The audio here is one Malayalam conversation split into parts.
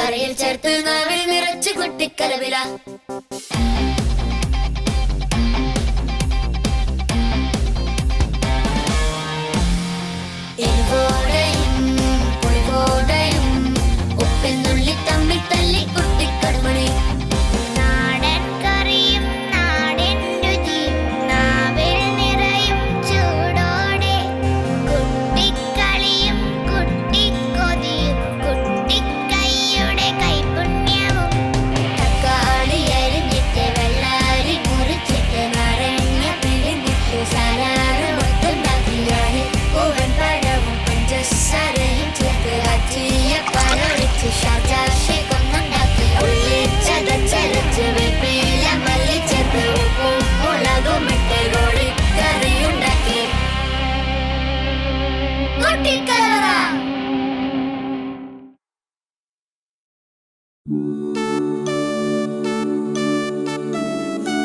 അരയിൽ ചേർത്ത് നാവിൽ നിറച്ച് കുട്ടിക്കലവില. എരിവോടെയും പുളിവോടെയും ഉപ്പിൽ നുള്ളി തമ്മിൽ തല്ലി കുട്ടിക്കടുമണി. നാടൻ കറിയും നാടൻ രുചിയും നാവിൽ നിറയും ചൂടോടെ. കുട്ടിക്കളിയും കുട്ടിക്കൊതിയും കുട്ടിക്കൈയുടെ കൈപുണ്യവും. തക്കാളി അരിഞ്ഞിട്ട് വെള്ളരി മുറിച്ചിട്ട് നാരങ്ങ പിഴിഞ്ഞിട്ട് സലാഡ് മൊത്തണ്ടാക്കിയാണ്. പൂവൻ പഴവും പഞ്ചസാരയും ചേർത്ത് അച്ചിയ പഴൊഴിച്ച് ഷാജാഷി കൊന്നുണ്ടാക്കി. ഉള്ളി ചതച്ചരച്ച് വേപ്പില മല്ലി ചേർത്ത് ഉപ്പും മുളകും ഇട്ട് കോഴിക്കറിയുണ്ടാക്കി. കുട്ടിക്കലവറ.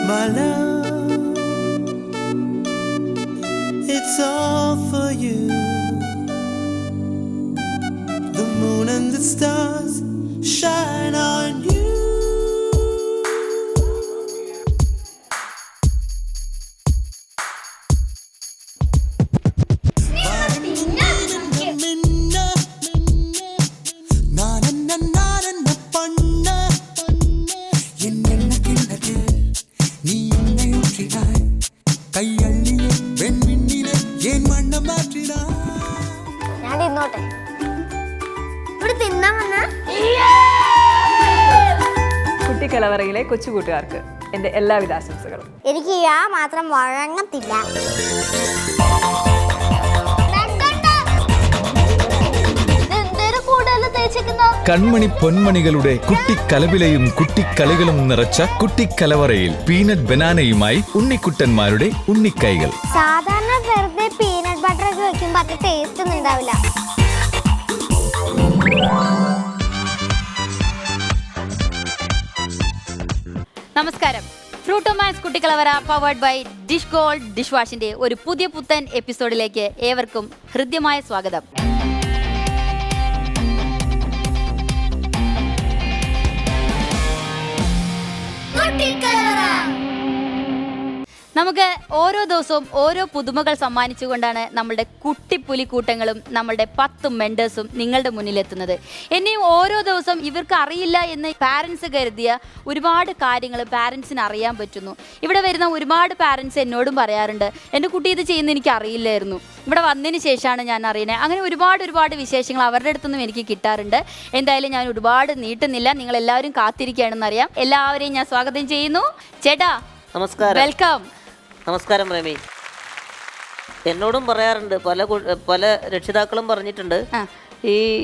My love, it's all for you. The moon and the stars shine on you. ഞാൻ തിന്നോട്ടെ. ഇവിടെ തിന്നാൻ വന്ന കുട്ടിക്കലവറയിലെ കൊച്ചുകൂട്ടുകാർക്ക് എൻ്റെ എല്ലാവിധ ആശംസകളും. എനിക്ക് ആ മാത്രം വഴങ്ങത്തില്ല. കൺമണി പൊന്മണികളുടെ കുട്ടിക്കലവിലയും കുട്ടിക്കളികളും നിറച്ച കുട്ടിക്കലവറയിൽ പീനട്ട് ബനാനയുമായി ഉണ്ണിക്കുട്ടന്മാരുടെ ഉണ്ണിക്കൈകൾ. സാധാരണ വെറുതെ പീനട്ട് ബട്ടർ ഒക്കെ വെക്കുമ്പോ അത്ര ടേസ്റ്റ് ഒന്നും ഉണ്ടാവില്ല. നമസ്കാരം. ഫ്രൂട്ടോമാൻസ് Kuttikalavara powered by dish gold dish വാഷിന്റെ ഒരു പുതിയ പുത്തൻ എപ്പിസോഡിലേക്ക് ഏവർക്കും ഹൃദ്യമായ സ്വാഗതം. നമുക്ക് ഓരോ ദിവസവും ഓരോ പുതുമകൾ സമ്മാനിച്ചുകൊണ്ടാണ് നമ്മളുടെ കുട്ടിപ്പുലിക്കൂട്ടങ്ങളും നമ്മളുടെ 10 മെൻഡേഴ്സും നിങ്ങളുടെ മുന്നിലെത്തുന്നത്. ഇനിയും ഓരോ ദിവസം ഇവർക്ക് അറിയില്ല എന്ന് പാരൻസ് കരുതിയ ഒരുപാട് കാര്യങ്ങൾ പാരൻസിന് അറിയാൻ പറ്റുന്നു. ഇവിടെ വരുന്ന ഒരുപാട് പാരൻസ് എന്നോടും പറയാറുണ്ട്, എൻ്റെ കുട്ടി ഇത് ചെയ്യുന്ന എനിക്ക് അറിയില്ലായിരുന്നു, ഇവിടെ വന്നതിന് ശേഷമാണ് ഞാൻ അറിയുന്നത്. അങ്ങനെ ഒരുപാട് വിശേഷങ്ങൾ അവരുടെ അടുത്തുനിന്നും എനിക്ക് കിട്ടാറുണ്ട്. എന്തായാലും ഞാൻ ഒരുപാട് നീട്ടുന്നില്ല, നിങ്ങളെല്ലാവരും കാത്തിരിക്കുകയാണെന്നറിയാം. എല്ലാവരെയും ഞാൻ സ്വാഗതം ചെയ്യുന്നു. ചേട്ടാ നമസ്കാരം. വെൽക്കം. നമസ്കാരം രമി. എന്നോടും പറയാറുണ്ട്, പല രക്ഷിതാക്കളും പറഞ്ഞിട്ടുണ്ട്,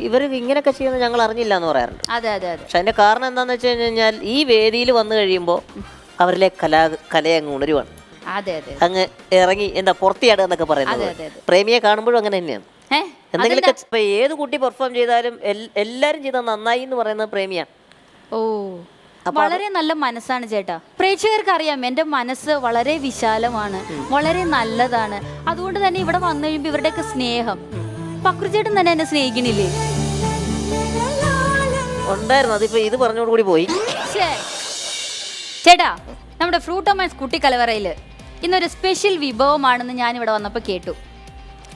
ഇവർ ഇങ്ങനെയൊക്കെ ചെയ്യുന്നത് ഞങ്ങൾ അറിഞ്ഞില്ല എന്ന് പറയാറുണ്ട്. അതെ. പക്ഷെ അതിന്റെ കാരണം എന്താണെന്ന് വെച്ച് കഴിഞ്ഞാൽ ഈ വേദിയിൽ വന്നു കഴിയുമ്പോൾ അവരിലെ കലയെ അങ്ങ് ഉണരുവാണ്. അങ്ങ് ഇറങ്ങി എന്താ പുറത്തിയാടുക എന്നൊക്കെ പറയുന്നത്. പ്രേമിയെ കാണുമ്പോഴും അങ്ങനെ തന്നെയാണ്. എന്തെങ്കിലുമൊക്കെ ഇപ്പൊ ഏത് കുട്ടി പെർഫോം ചെയ്താലും എല്ലാരും ചെയ്താൽ നന്നായി എന്ന് പറയുന്നത് പ്രേമിയാണ്. ഓ, വളരെ നല്ല മനസ്സാണ് ചേട്ടാ. പ്രേക്ഷകർക്ക് അറിയാം എൻ്റെ മനസ്സ് വളരെ വിശാലമാണ്, വളരെ നല്ലതാണ്. അതുകൊണ്ട് തന്നെ ഇവിടെ വന്നു കഴിയുമ്പോൾ ഇവരുടെയൊക്കെ സ്നേഹം, പക്രുചേട്ടൻ തന്നെ എന്നെ സ്നേഹിക്കണില്ലേ? ഉണ്ടായിരുന്നു, അതിപ്പോ ഇത് പറഞ്ഞോടുകൂടി പോയി. ചേട്ടാ, നമ്മുടെ ഫ്രൂട്ടോമാൻസ് കുട്ടിക്കലവറയില് ഇന്നൊരു സ്പെഷ്യൽ വിഭവമാണെന്ന് ഞാൻ ഇവിടെ വന്നപ്പോൾ കേട്ടു.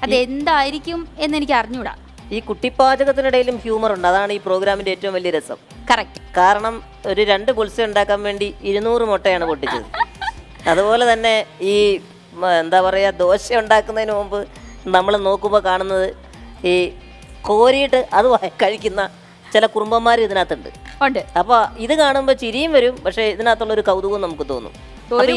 അതെന്തായിരിക്കും എന്ന് എനിക്ക് അറിഞ്ഞൂടാ. ഈ കുട്ടിപ്പാചകത്തിനിടയിലും ഹ്യൂമർ ഉണ്ട്, അതാണ് ഈ പ്രോഗ്രാമിന്റെ ഏറ്റവും വലിയ രസം. കറക്റ്റ്. കാരണം ഒരു 2 പുൽസ ഉണ്ടാക്കാൻ വേണ്ടി 200 മുട്ടയാണ് പൊട്ടിച്ചത്. അതുപോലെ തന്നെ ഈ എന്താ പറയുക, ദോശ ഉണ്ടാക്കുന്നതിന് മുമ്പ് നമ്മൾ നോക്കുമ്പോൾ കാണുന്നത് ഈ കോരിയിട്ട് അത് കഴിക്കുന്ന ചില കുറുമ്പന്മാർ ഇതിനകത്തുണ്ട്. അപ്പോൾ ഇത് കാണുമ്പോൾ ചിരിയും വരും, പക്ഷേ ഇതിനകത്തുള്ളൊരു കൗതുകം നമുക്ക് തോന്നും.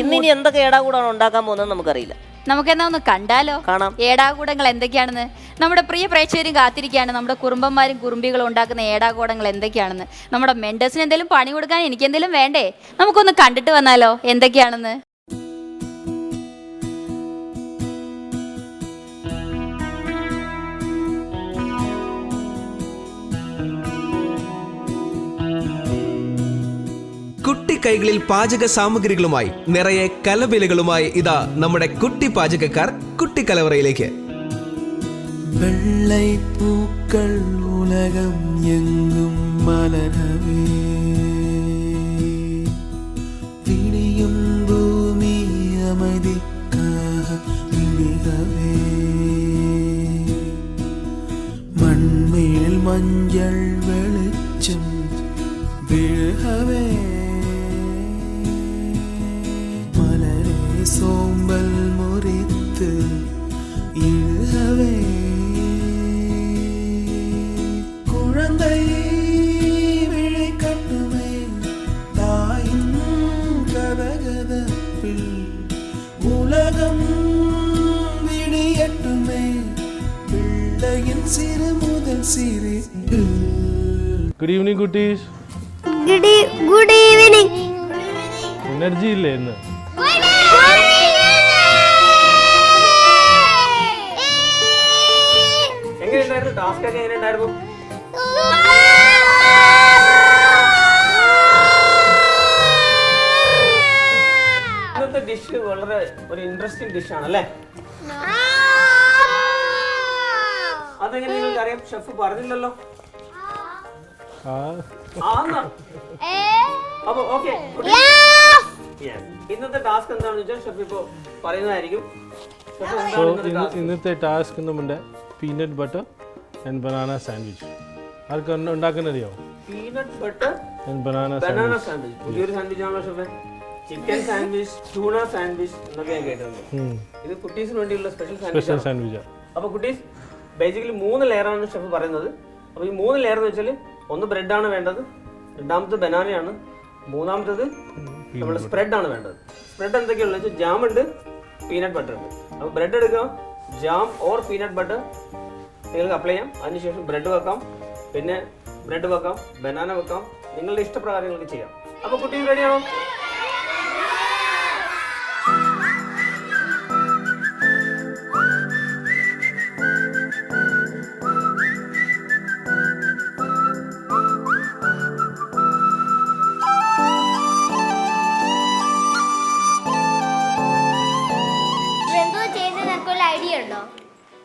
ഇന്നിനി എന്തൊക്കെ ഏടാകൂടാണ് ഉണ്ടാക്കാൻ പോകുന്നത് നമുക്കറിയില്ല. നമുക്കെന്നാ ഒന്ന് കണ്ടാലോ? കാണാം. ഏടാകൂടങ്ങൾ എന്തൊക്കെയാണെന്ന് നമ്മുടെ പ്രിയ പ്രേക്ഷകരും കാത്തിരിക്കുകയാണ്. നമ്മുടെ കുറുമ്പന്മാരും കുറുമ്പികളും ഉണ്ടാക്കുന്ന ഏടാകൂടങ്ങൾ എന്തൊക്കെയാണെന്ന്. നമ്മുടെ മെൻഡേഴ്സിന് എന്തെങ്കിലും പണി കൊടുക്കാൻ എനിക്ക് എന്തെങ്കിലും വേണ്ടേ? നമുക്കൊന്ന് കണ്ടിട്ട് വന്നാലോ എന്തൊക്കെയാണെന്ന്. കുട്ടിക്കൈകളിൽ പാചക സാമഗ്രികളുമായി നിറയെ കലവിലകളുമായി ഇതാ നമ്മുടെ കുട്ടി പാചകക്കാർ കുട്ടിക്കലവറയിലേക്ക്. വെള്ളൈപ്പൂക്കൾ ഉലകം എങ്ങും മലരവേ വിളിയും ഭൂമി அமைதிக்காக விழிகவே மண்மேல் மஞ்சள் வெளிச்சம் விழுகவே மலரே சோம்பல் முறித்து இழுகவே குழந்தை விழி கட்டுமே தாயின் கதகதப்பில் உலகம் விடியட்டுமே பிள்ளையின் சிறு முதல் சிரிப்பு. ഗുഡ് ഈവനിങ് കുട്ടീസ്. Good evening. എനർജി ഇല്ലേ ഇന്ന്? എങ്ങനെയുണ്ടായിരുന്നു ടാസ്ക് ഒക്കെ? എങ്ങനെയുണ്ടായിരുന്നു? ഇന്നത്തെ ഡിഷ് വളരെ ഒരു ഇൻട്രസ്റ്റിംഗ് ഡിഷ് ആണല്ലേ? അതെങ്ങനെ നിങ്ങൾക്ക് അറിയാം? ഷെഫ് പറഞ്ഞില്ലല്ലോ. അപ്പൊ ഓക്കെ, ഇന്നത്തെ ടാസ്ക് എന്താണെന്ന് വെച്ചാൽ ഷെഫ് ഇപ്പോ പറയുന്നതായിരിക്കും. ഇന്നത്തെ ടാസ്ക് നമ്മുടെ peanut butter and banana sandwich. ആർക്ക് ഉണ്ടാക്കാൻ അറിയാമോ? Peanut butter and banana sandwich പുതിയൊരു സാൻഡ്വിച്ച് ആണല്ലോ chef. Chicken sandwich, tuna sandwich എന്നൊക്കെ ഞാൻ കേട്ടിട്ടുണ്ട്. ഇത് കുട്ടീസിന് വേണ്ടിയുള്ള സ്പെഷ്യൽ സാൻഡ്വിച്ച്. അപ്പൊ കുട്ടീസ് ബേസിക്കലി 3 ലെയറാണ് ഷെഫ് പറയുന്നത്. അപ്പോൾ ഈ 3 ലെയർ എന്ന് വെച്ചാൽ ഒന്ന് ബ്രെഡാണ് വേണ്ടത്, രണ്ടാമത്തെ ബനാനയാണ്, മൂന്നാമത്തത് നമ്മുടെ സ്പ്രെഡാണ് വേണ്ടത്. സ്പ്രെഡ് എന്തൊക്കെയുള്ളത് വെച്ചാൽ ജാം ഉണ്ട്, പീനട്ട് ബട്ടർ ഉണ്ട്. അപ്പോൾ ബ്രെഡ് എടുക്കുക, ജാം ഓർ പീനട്ട് ബട്ടർ നിങ്ങൾക്ക് അപ്ലൈ ചെയ്യാം. അതിനുശേഷം ബ്രെഡ് വെക്കാം, പിന്നെ ബ്രെഡ് വെക്കാം, ബനാന വെക്കാം, നിങ്ങളുടെ ഇഷ്ടപ്രകാരം നിങ്ങൾക്ക് ചെയ്യാം. അപ്പോൾ കുട്ടീസ് റെഡിയാണോ?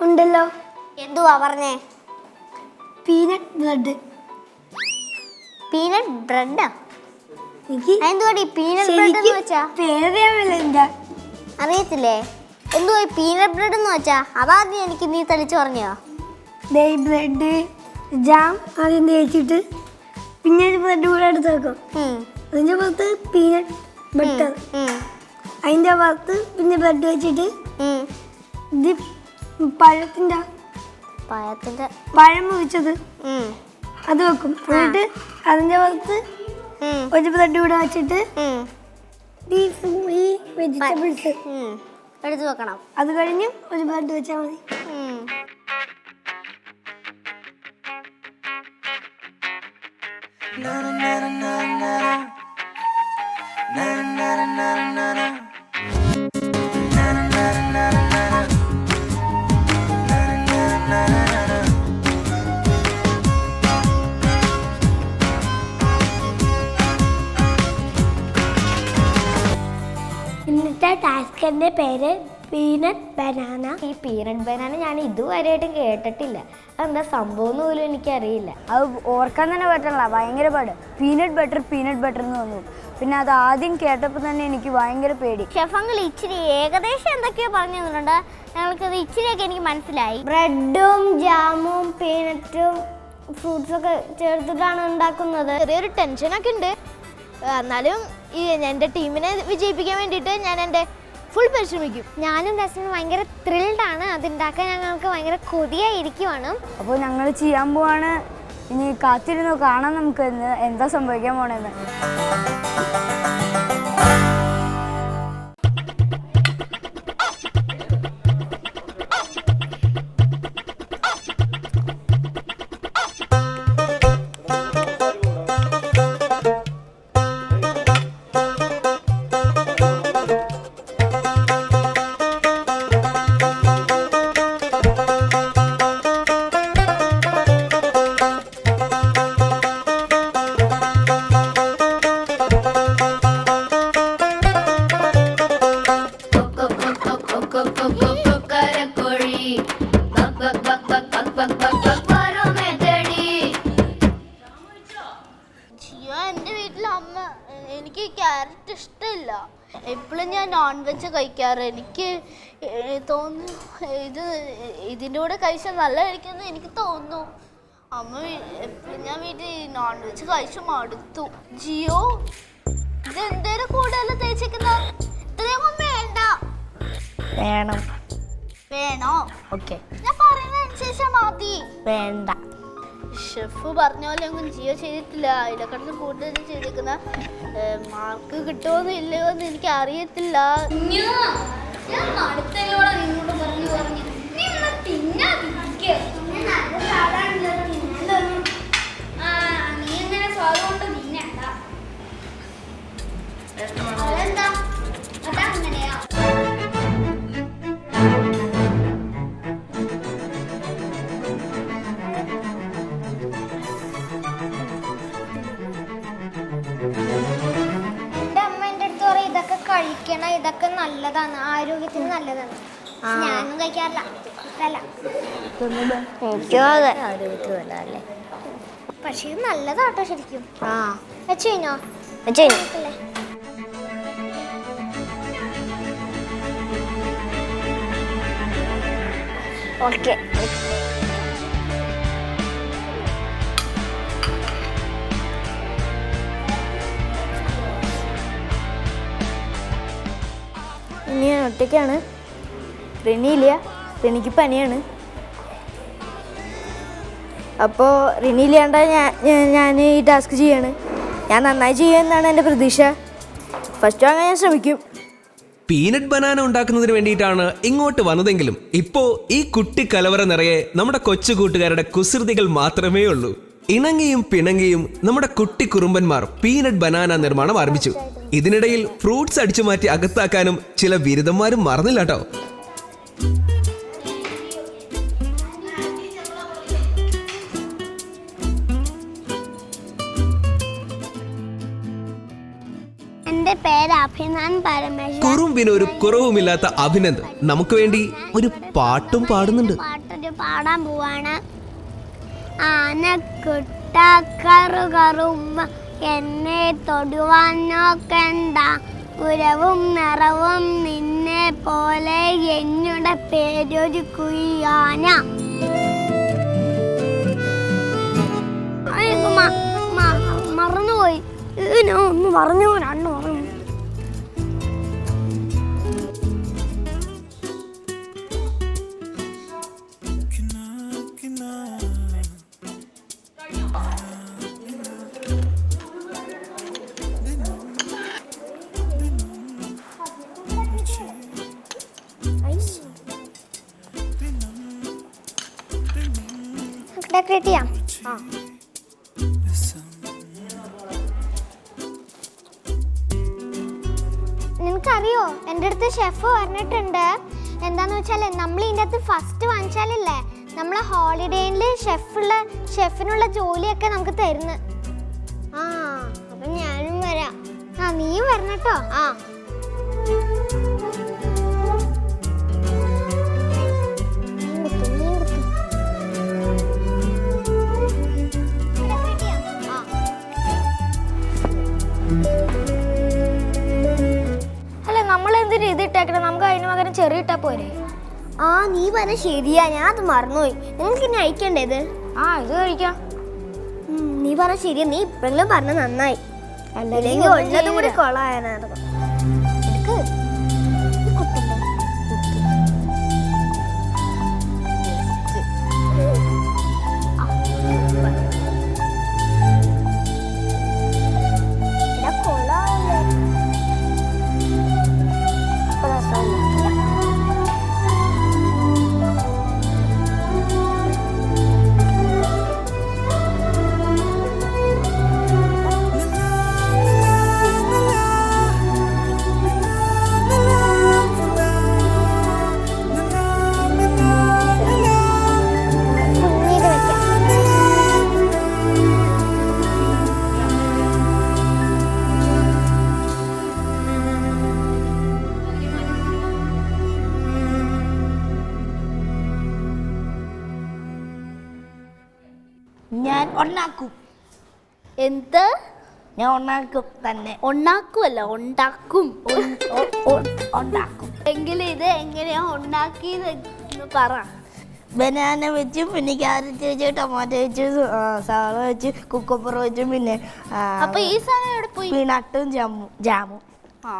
ഉണ്ടല്ലോ. എന്തുവാ പറഞ്ഞേ? Peanut bread. പീനട്ട് ബ്രെഡാ? എന്തുവാടി പീനട്ട് ബ്രെഡ് എന്ന് വെച്ചാ? അറിയത്തില്ലേ എന്തുവാ പീനട്ട് ബ്രെഡ് എന്ന് വെച്ചാ? അതാദ്യം എനിക്ക് നീ തെളിച്ച് പറഞ്ഞോ. ബ്രെഡ് ജാം ആദ്യം തേച്ചിട്ട് പിന്നെ ഒരു ബ്രെഡ് കൂടെ എടുത്ത് വെക്കും. അതിൻ്റെ പുറത്ത് പീനട്ട് ബട്ടർ, അതിൻ്റെ പുറത്ത് പിന്നെ ബ്രെഡ് വെച്ചിട്ട് ഇത് പഴത്തിന്റെ പഴം മുറിച്ചത് അത് വെക്കും. എന്നിട്ട് അതിന്റെ പുറത്ത് ഒരു ബ്രെഡ് കൂടെ വെച്ചിട്ട് ഈ വെജിറ്റബിൾസ് എടുത്ത് വെക്കണം. അത് കഴിഞ്ഞ് ഒരു ബ്രെഡ് വെച്ചാൽ മതി. ഇന്നത്തെ ടാസ്കിന്റെ പേര് പീനട്ട് ബനാന. ഈ പീനട്ട് ബനാന ഞാൻ ഇതുവരെയായിട്ടും കേട്ടിട്ടില്ല. അതെന്താ സംഭവം പോലും എനിക്കറിയില്ല. അത് ഓർക്കാൻ തന്നെ പറ്റില്ല, ഭയങ്കര പാട്. പീനട്ട് ബട്ടർ എന്ന് വന്നു. പിന്നെ അത് ആദ്യം കേട്ടപ്പോൾ തന്നെ എനിക്ക് ഭയങ്കര പേടി. ഷെഫങ്ങൾ ഇച്ചിരി ഏകദേശം എന്തൊക്കെയോ പറഞ്ഞു തന്നിട്ടുണ്ട്. ഞങ്ങൾക്കത് ഇച്ചിരിയൊക്കെ എനിക്ക് മനസ്സിലായി. ബ്രെഡും ജാമും പീനട്ടും ഫ്രൂട്ട്സൊക്കെ ചേർത്തിട്ടാണ് ഉണ്ടാക്കുന്നത്. ചെറിയൊരു ടെൻഷനൊക്കെ ഉണ്ട്. എന്നാലും ഈ എൻ്റെ ടീമിനെ വിജയിപ്പിക്കാൻ വേണ്ടിയിട്ട് ഞാൻ എൻ്റെ ഫുൾ പരിശ്രമിക്കും. ഞാനും ദർശനം ഭയങ്കര ത്രിൽഡാണ്. അതുണ്ടാക്കാൻ ഞങ്ങൾക്ക് ഭയങ്കര കൊതിയായിരിക്കുവാണ്. അപ്പോൾ ഞങ്ങൾ ചെയ്യാൻ പോവാണ്. ഇനി കാത്തിരുന്ന് കാണാം നമുക്ക് എന്താ സംഭവിക്കാൻ പോണെന്ന്. എപ്പോഴും ഞാൻ നോൺ വെജ് കഴിക്കാറ്. എനിക്ക് തോന്നുന്നു ഇതിൻ്റെ കൂടെ കഴിച്ചാൽ നല്ലതായിരിക്കുമെന്ന് എനിക്ക് തോന്നുന്നു. അമ്മ എപ്പോഴും ഞാൻ വീട്ടിൽ നോൺ വെജ് കഴിച്ചു മടുത്തു. ജിയോ ഇത് എന്തേലും കൂടുതൽ തേച്ചിരിക്കുന്ന ഇത്രയും വേണ്ട. വേണം. വേണോ? ഓക്കെ. ഞാൻ പറയുന്നതനുസരിച്ചാ മതി. വേണ്ട. ഷെഫ് പറഞ്ഞ പോലെ ഒന്നും ജിയോ ചെയ്തിട്ടില്ല. അതിനെക്കാട്ടിലും കൂടുതൽ ചെയ്തിരിക്കുന്ന മാർക്ക് കിട്ടുമോന്ന് ഇല്ലയോ എന്ന് എനിക്ക് അറിയത്തില്ല. കഴിക്കണം, ഇതൊക്കെ നല്ലതാണ്, ആരോഗ്യത്തിന് നല്ലതാണ്. ഞാനൊന്നും കഴിക്കാറില്ല. ആരോഗ്യത്തിന് നല്ലതല്ലേ? പക്ഷേ നല്ലതാട്ടോ ശരിക്കും. വെച്ച് കഴിഞ്ഞോ? വെച്ച് കഴിഞ്ഞല്ലേ? ഓക്കെ. ഇനി ഞാൻ ഒറ്റയ്ക്കാണ്. റിനിയില്ല, റിനിക്ക് പനിയാണ്. അപ്പോൾ റിനിയില്ലാണ്ട ഞാൻ ഈ ടാസ്ക് ചെയ്യാണ്. ഞാൻ നന്നായി ചെയ്യുമെന്നാണ് എൻ്റെ പ്രതീക്ഷ. ഫസ്റ്റ് വാങ്ങാൻ ഞാൻ ശ്രമിക്കും. പീനട്ട് ബനാന ഉണ്ടാക്കുന്നതിന് വേണ്ടിയിട്ടാണ് ഇങ്ങോട്ട് വന്നതെങ്കിലും ഇപ്പോൾ ഈ കുട്ടി കലവറ നിറയെ നമ്മുടെ കൊച്ചു കൂട്ടുകാരുടെ കുസൃതികൾ മാത്രമേ ഉള്ളൂ. ഇണങ്ങിയും പിണങ്ങിയും നമ്മുടെ കുട്ടി കുറുമ്പന്മാർ പീനട്ട് ബനാന നിർമ്മാണം ആരംഭിച്ചു. ഇതിനിടയിൽ ഫ്രൂട്ട്സ് അടിച്ചു മാറ്റി അകത്താക്കാനും ചില ബിരുദന്മാരും മറന്നില്ല കേട്ടോ. എൻ്റെ പേര് അഭിനന്ദ് പരമേശ്വരൻ. കുറുമ്പിനൊരു കുറവുമില്ലാത്ത അഭിനന്ദ് നമുക്ക് വേണ്ടി ഒരു പാട്ടും പാടുന്നുണ്ട്. പാട്ടൊരു പാടാൻ പോവാണ്. ആനക്കുട്ട കറുകറുമ്പ എന്നെ തൊടുവാൻ നോക്കണ്ട, ഉരവും നിറവും നിന്നെ പോലെ എന്നുടെ പേരൊരു കുയ്യാന. മറന്നുപോയി. ഒന്ന് പറഞ്ഞു രണ്ടു പറഞ്ഞു. ഡെക്കറേറ്റ് ചെയ്യാം. നിനക്കറിയോ, എൻ്റെ അടുത്ത് ഷെഫ് പറഞ്ഞിട്ടുണ്ട്. എന്താന്ന് വെച്ചാൽ നമ്മൾ ഇതിൻ്റെ അകത്ത് ഫസ്റ്റ് വാങ്ങിച്ചാലില്ലേ, നമ്മളെ ഹോളിഡേയിൽ ഷെഫിനുള്ള ജോലിയൊക്കെ നമുക്ക് തരുന്നു. അപ്പം ഞാനും വരാം. നീയും വരണം കേട്ടോ. ഇതിട്ടേക്കണം, നമുക്ക് അതിന് പകരം ചെറിയ ഇട്ടാ പോരെ? നീ പറഞ്ഞ ശരിയാ, ഞാൻ അത് മറന്നുപോയി. നിങ്ങൾക്ക് ഇനി അയക്കണ്ടേത്? ഇത് കഴിക്കാം. നീ പറഞ്ഞ ശരിയാ, നീ ഇപ്പോഴെങ്കിലും പറഞ്ഞ നന്നായി. അല്ലെങ്കിൽ ഉള്ളതും കൂടി കൊളായാണ്. ഞാൻ ഉണ്ടാക്കും. എന്ത്? ഞാൻ ഉണ്ടാക്കും തന്നെ. ഉണ്ടാക്കുമല്ല, ഉണ്ടാക്കും. ഉണ്ടാക്കും. എങ്കിലും ഇത് എങ്ങനെയാ ഉണ്ടാക്കിയത് പറ. ബനാന വെച്ചും പിന്നെ ക്യാരറ്റ് വെച്ച് ടൊമാറ്റോ വെച്ച് സവാള വെച്ച് കുക്കപ്പർ വെച്ചും പിന്നെ അപ്പൊ ഈ സാധനം എവിടെ പോയി? പീനട്ടും ജാമും. ആ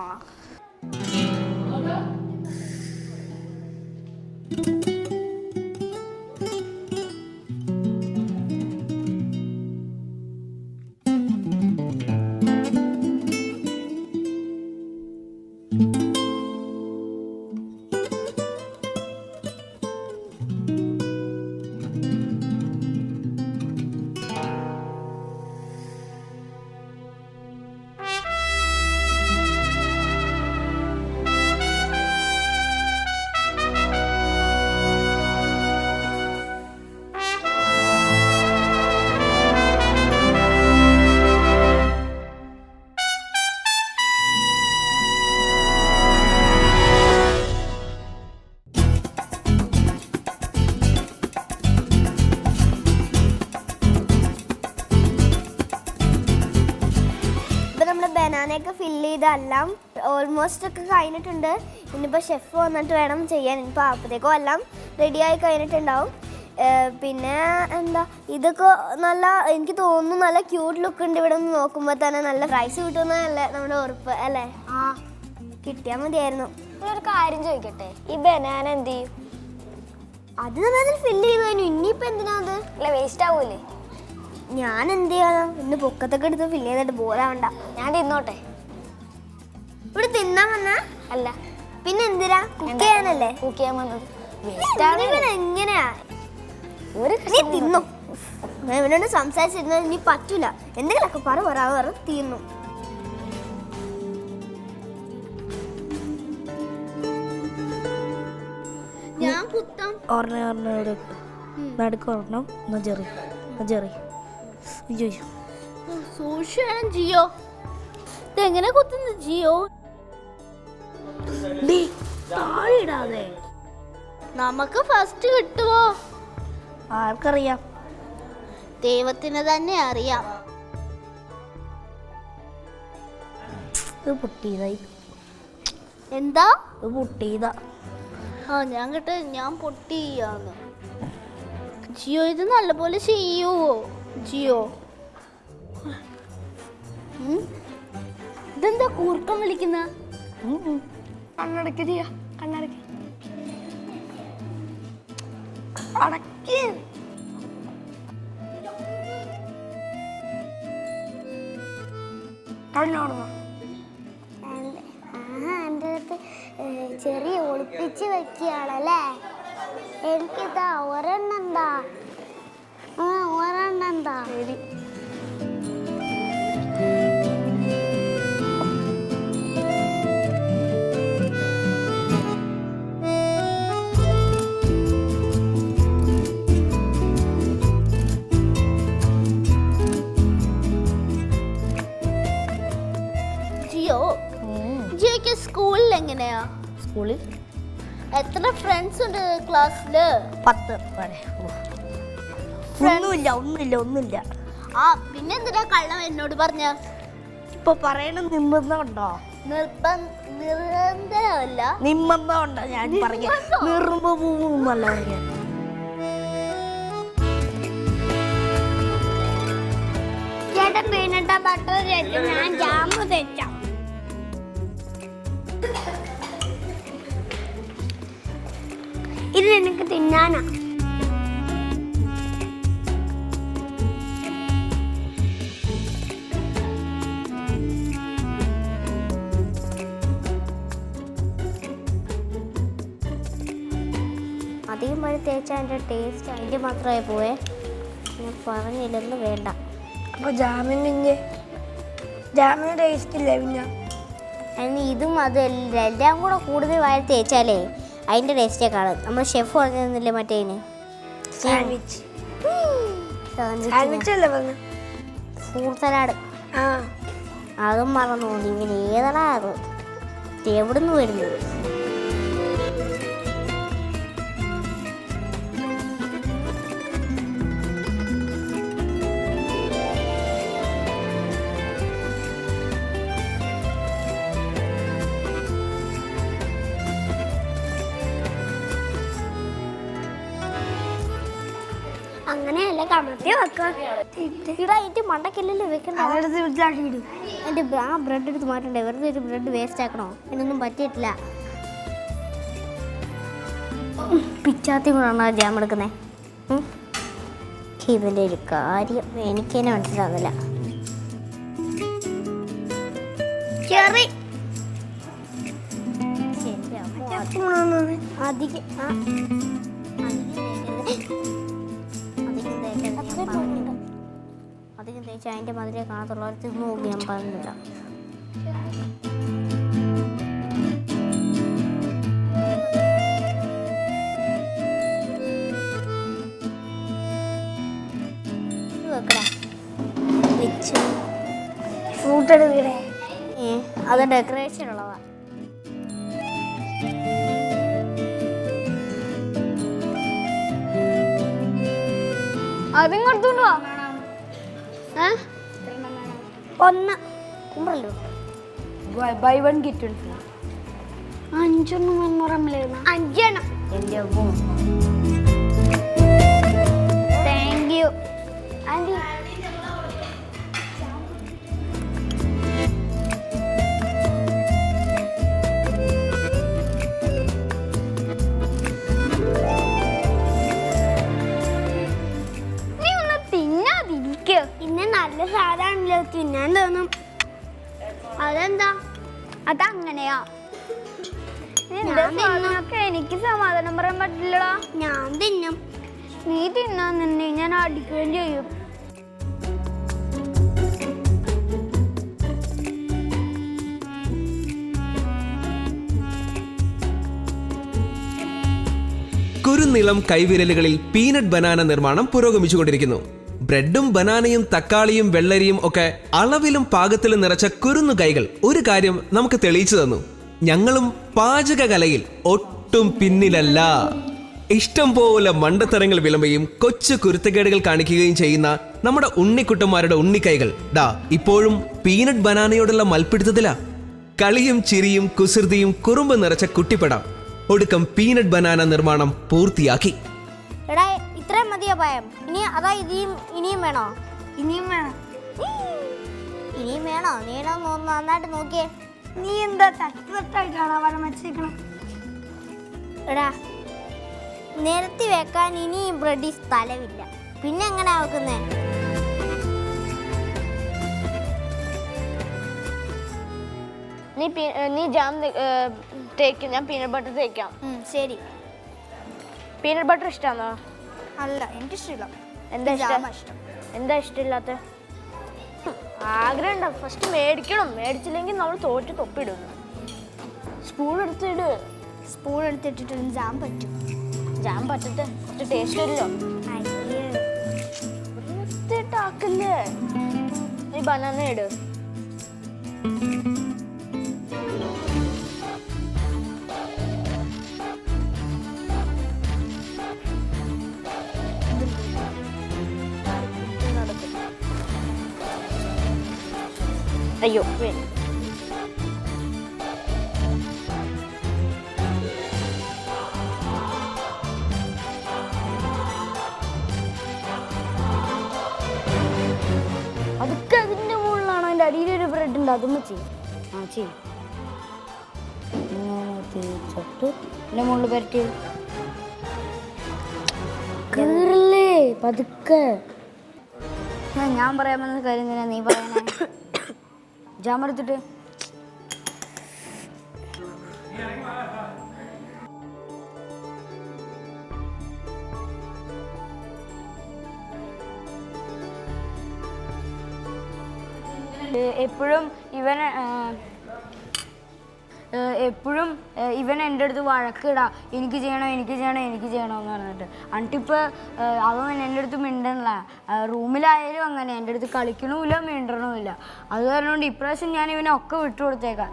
ബനാനയൊക്കെ ഫില്ല് ചെയ്തെല്ലാം ഓൾമോസ്റ്റ് ഒക്കെ കഴിഞ്ഞിട്ടുണ്ട്. ഇനിയിപ്പോൾ ഷെഫ് വന്നിട്ട് വേണം ചെയ്യാൻ. ഇനിയിപ്പോൾ അപ്പോഴത്തേക്കും എല്ലാം റെഡിയായി കഴിഞ്ഞിട്ടുണ്ടാവും. പിന്നെ എന്താ ഇതൊക്കെ നല്ല, എനിക്ക് തോന്നുന്നു നല്ല ക്യൂട്ട് ലുക്ക് ഉണ്ട്. ഇവിടെ നിന്ന് നോക്കുമ്പോൾ തന്നെ നല്ല പ്രൈസ് കിട്ടുന്നതല്ലേ നമ്മുടെ ഉറപ്പ് അല്ലേ? ആ കിട്ടിയാൽ മതിയായിരുന്നു. ഒരു കാര്യം ചോദിക്കട്ടെ, ഈ ബനാന എന്ത് ചെയ്യും? അത് നമ്മൾ ഫില്ല് ചെയ്ത് കഴിഞ്ഞു. ഇനിയിപ്പോൾ എന്തിനാ അത്? അല്ല വേസ്റ്റ് ആവൂലേ? ഞാൻ എന്ത് ചെയ്യാനാ? ഇന്ന് പൊക്കത്തൊക്കെ എടുത്ത് ഫില്ല് ചെയ്തിട്ട് ബോറാവണ്ട. ഞാൻ തിന്നോട്ടെ. ഇവിടെ തിന്നാൻ വന്നാ അല്ല പിന്നെ എന്തിനാ? കുക്ക് ചെയ്യാനല്ലേ? കുക്ക് ചെയ്യാൻ വന്നത്. എങ്ങനെയാ തിന്നു? ഇവനോട് സംസാരിച്ചിരുന്ന ഇനി പറ്റൂല. എന്തെങ്കിലുമൊക്കെ പറ തീർന്നു. ഞാൻ കുത്താം. നടുക്കൊരെണ്ണം സൂക്ഷിക്കണം ജിയോ. ഇതെങ്ങനെ കുത്തുന്നു ജിയോ? താഴെയിടാതെ. നമുക്ക് ഫസ്റ്റ് കിട്ടുമോ? ആർക്കറിയാം? ദൈവത്തിന് തന്നെ അറിയാം. ഇത് പൊട്ടിയതായി. എന്താ ഇത് പൊട്ടിയതാ? ആ ഞാൻ പൊട്ടിയാന്ന്. ജിയോ ഇത് നല്ലപോലെ ചെയ്യുവോ ജിയോ? ഇതെന്താ കൂർക്കം വിളിക്കുന്ന? കണ്ണടക്കി ചെയ്യാ. കണ്ണടക്കി അടക്കി. കണ്ണോടണം. എൻ്റെ അടുത്ത് ചെറിയ ഒളിപ്പിച്ച് വെക്കുകയാണല്ലേ? എനിക്കിതാ ഒരെണ്ണെന്താ ശരി. ജിയോക്ക് സ്കൂളിൽ എങ്ങനെയാ? സ്കൂളിൽ എത്ര ഫ്രണ്ട്സ് ഉണ്ട് ക്ലാസ്സില്? 10. ഒന്നുമില്ല. ആ പിന്നെ എന്തിനാ കള്ളം എന്നോട് പറഞ്ഞ? ഇപ്പൊ പറയണ നിബന്ധമുണ്ടോ? നിരന്തരമല്ല, നിബന്ധമുണ്ടോ? ഞാൻ പറയാം നിർമ്മൂന്നല്ല പറയാൻ. ചേട്ടൻ പീനട്ട് ബട്ടർ തേച്ച് ഞാൻ ജാമ് തേച്ചാം. ഇത് നിനക്ക് തിന്നാനാ. അധികം മഴ തേച്ചാൽ അതിൻ്റെ ടേസ്റ്റ് അതിൻ്റെ മാത്രമേ പോവേ. ഞാൻ പറഞ്ഞില്ലെന്ന് വേണ്ട. അപ്പോൾ ജാമിന് ടേസ്റ്റ് ഇല്ല. പിന്നെ അതിന് ഇതും എല്ലാം കൂടെ കൂടുതൽ വായ തേച്ചാലേ അതിൻ്റെ ടേസ്റ്റേ കാണും. നമ്മൾ ഷെഫ് പറഞ്ഞിരുന്നില്ലേ മറ്റേതിന് സാൻഡ്വിച്ച് അല്ലേ പറഞ്ഞു? Fruit salad. അതും മറന്നു. ഇങ്ങനെ ഏതാ അത്? എവിടുന്ന് വരുന്നത്? കമത്തി വെക്കാം. ഇടാ ഇതിന്റെ മണ്ടക്കല്ലല്ലേ വെക്കണ്ട. എന്റെ ആ ബ്രെഡ് എടുത്ത് മാറ്റണ്ടേ? വെറുതെ ഒരു ബ്രെഡ് വേസ്റ്റ് ആക്കണോ? എന്നൊന്നും പറ്റിയിട്ടില്ല. പിച്ചാത്തി കൊണ്ടാണ് ജാം എടുക്കുന്നത്. ഇതിൻ്റെ ഒരു കാര്യം എനിക്ക് തന്നെ മനസ്സിലാകുന്നില്ല. ചെറി അധികം തേച്ച് അതിൻ്റെ മധുരേ കാണത്തുള്ളൂ. തിന്നു നോക്കി ഞാൻ പറയുന്നില്ല. ഫ്രൂട്ട് എടുക്കണേ. അത് ഡെക്കറേഷൻ ഉള്ളതാ. അതും കൊടുത്തോണ്ട് വാ. ഒന്ന് കുമ്പറല്ലോ. Buy one get one. 5 memorable. 5 എൻ്റെ താങ്ക് യു ആൻറ്റി. പിന്നെ നല്ല സാധനമാണല്ലോ, തിന്നാൻ തോന്നും. അതെന്താ? അതങ്ങനെയാ. എനിക്ക് സമാധാനം പറയാൻ പറ്റില്ലടാ. ഞാൻ തിന്നും. നീ തിന്നാൻ തന്നെ ഞാൻ അടിക്കുകയും ചെയ്യും. കുരുനിളം കൈവിരലുകളിൽ പീനട്ട് ബനാന നിർമ്മാണം പുരോഗമിച്ചുകൊണ്ടിരിക്കുന്നു. ബ്രെഡും ബനാനയും തക്കാളിയും വെള്ളരിയും ഒക്കെ അളവിലും പാകത്തിലും നിറച്ച കുരുന്നു കൈകൾ ഒരു കാര്യം നമുക്ക് തെളിയിച്ചു തന്നു. ഞങ്ങളും പാചകകലയിൽ ഒട്ടും പിന്നിലല്ല. ഇഷ്ടം പോലെ മണ്ടത്തരങ്ങൾ വിളമ്പുകയും കൊച്ചു കുരുത്തക്കേടുകൾ കാണിക്കുകയും ചെയ്യുന്ന നമ്മുടെ ഉണ്ണിക്കുട്ടന്മാരുടെ ഉണ്ണിക്കൈകൾ ദാ ഇപ്പോഴും പീനട്ട് ബനാനയോടുള്ള മൽപ്പിടുത്തത്തിലാ. കളിയും ചിരിയും കുസൃതിയും കുറുമ്പ് നിറച്ച കുട്ടിപ്പടം ഒടുക്കം പീനട്ട് ബനാന നിർമ്മാണം പൂർത്തിയാക്കി. എടാ ഇത്രയും മതിയോ പായം? ഇനിയും വേണോ? ഇനിയും വേണം. ഇനിയും വേണോ? നീനോ നന്നായിട്ട് നോക്കിയേ. നീ എന്താ തട്ടുതട്ടായിട്ടാണോ വരം വെച്ചേക്കണം? എടാ നിരത്തി വെക്കാൻ ഇനി ബ്രെഡിൽ സ്ഥലമില്ല. പിന്നെ എങ്ങനെ വെക്കുന്നേ? നീ ജാം തേക്ക്, ഞാൻ പീനട്ട് ബട്ടർ തേക്കാം. ശരി. പീനട്ട് ബട്ടർ ഇഷ്ടമാണോ? അല്ല, എനിക്കിഷ്ടമില്ല. എന്താ ഇഷ്ടം? എന്താ ഇഷ്ടമില്ലാത്ത? ആഗ്രഹം ഉണ്ടാവും. ഫസ്റ്റ് മേടിക്കണം. മേടിച്ചില്ലെങ്കിൽ നമ്മൾ തോറ്റ് തൊപ്പിടുന്നു. സ്പൂൺ എടുത്തിട്ട് ജാം പറ്റും. ജാം പറ്റട്ടെ, കുറച്ച് ടേസ്റ്റ് വരില്ലോ. വൃത്തിയിട്ടാക്കില്ലേ. നീ ബനാന ഇട്. അയ്യോ അതൊക്കെ അതിന്റെ മുകളിലാണ്. അതിന്റെ അടിയിലൊരു ബ്രെഡ് ഉണ്ട്, അതും ചെയ്യും. തേച്ചിട്ട് എന്റെ മുകളിൽ പരട്ടി കീറില്ലേ പതുക്കെ. ഞാൻ പറയാൻ വന്ന കാര്യം തന്നെ നീ പറയണേ. ജാം എടുത്തിട്ട് എപ്പോഴും ഇവൻ എൻ്റെ അടുത്ത് വഴക്കിടാ. എനിക്ക് ചെയ്യണം എന്ന് പറഞ്ഞിട്ട്. എന്നിട്ടിപ്പോൾ അവൻ എൻ്റെ അടുത്ത് മിണ്ടണില്ല. റൂമിലായാലും അങ്ങനെ എൻ്റെ അടുത്ത് കളിക്കണമില്ല, മിണ്ടണമില്ല. അത് കാരണം ഇപ്രാവശ്യം ഞാൻ ഇവനെ ഒക്കെ വിട്ടു കൊടുത്തേക്കാം.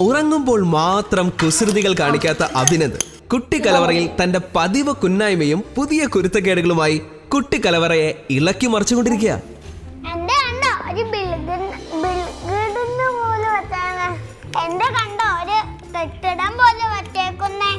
ഉറങ്ങുമ്പോൾ മാത്രം കുസൃതികൾ കാണിക്കാത്ത അഭിനന്ദ് കുട്ടിക്കലവറയിൽ തന്റെ പതിവ് കുന്നായ്മയും പുതിയ കുരുത്തക്കേടുകളുമായി കുട്ടിക്കലവറയെ ഇളക്കി മറിച്ചുകൊണ്ടിരിക്കുക. എന്റെ കണ്ടോ ഒരു കെട്ടിടം പോലെ വച്ചേക്കുന്നേ.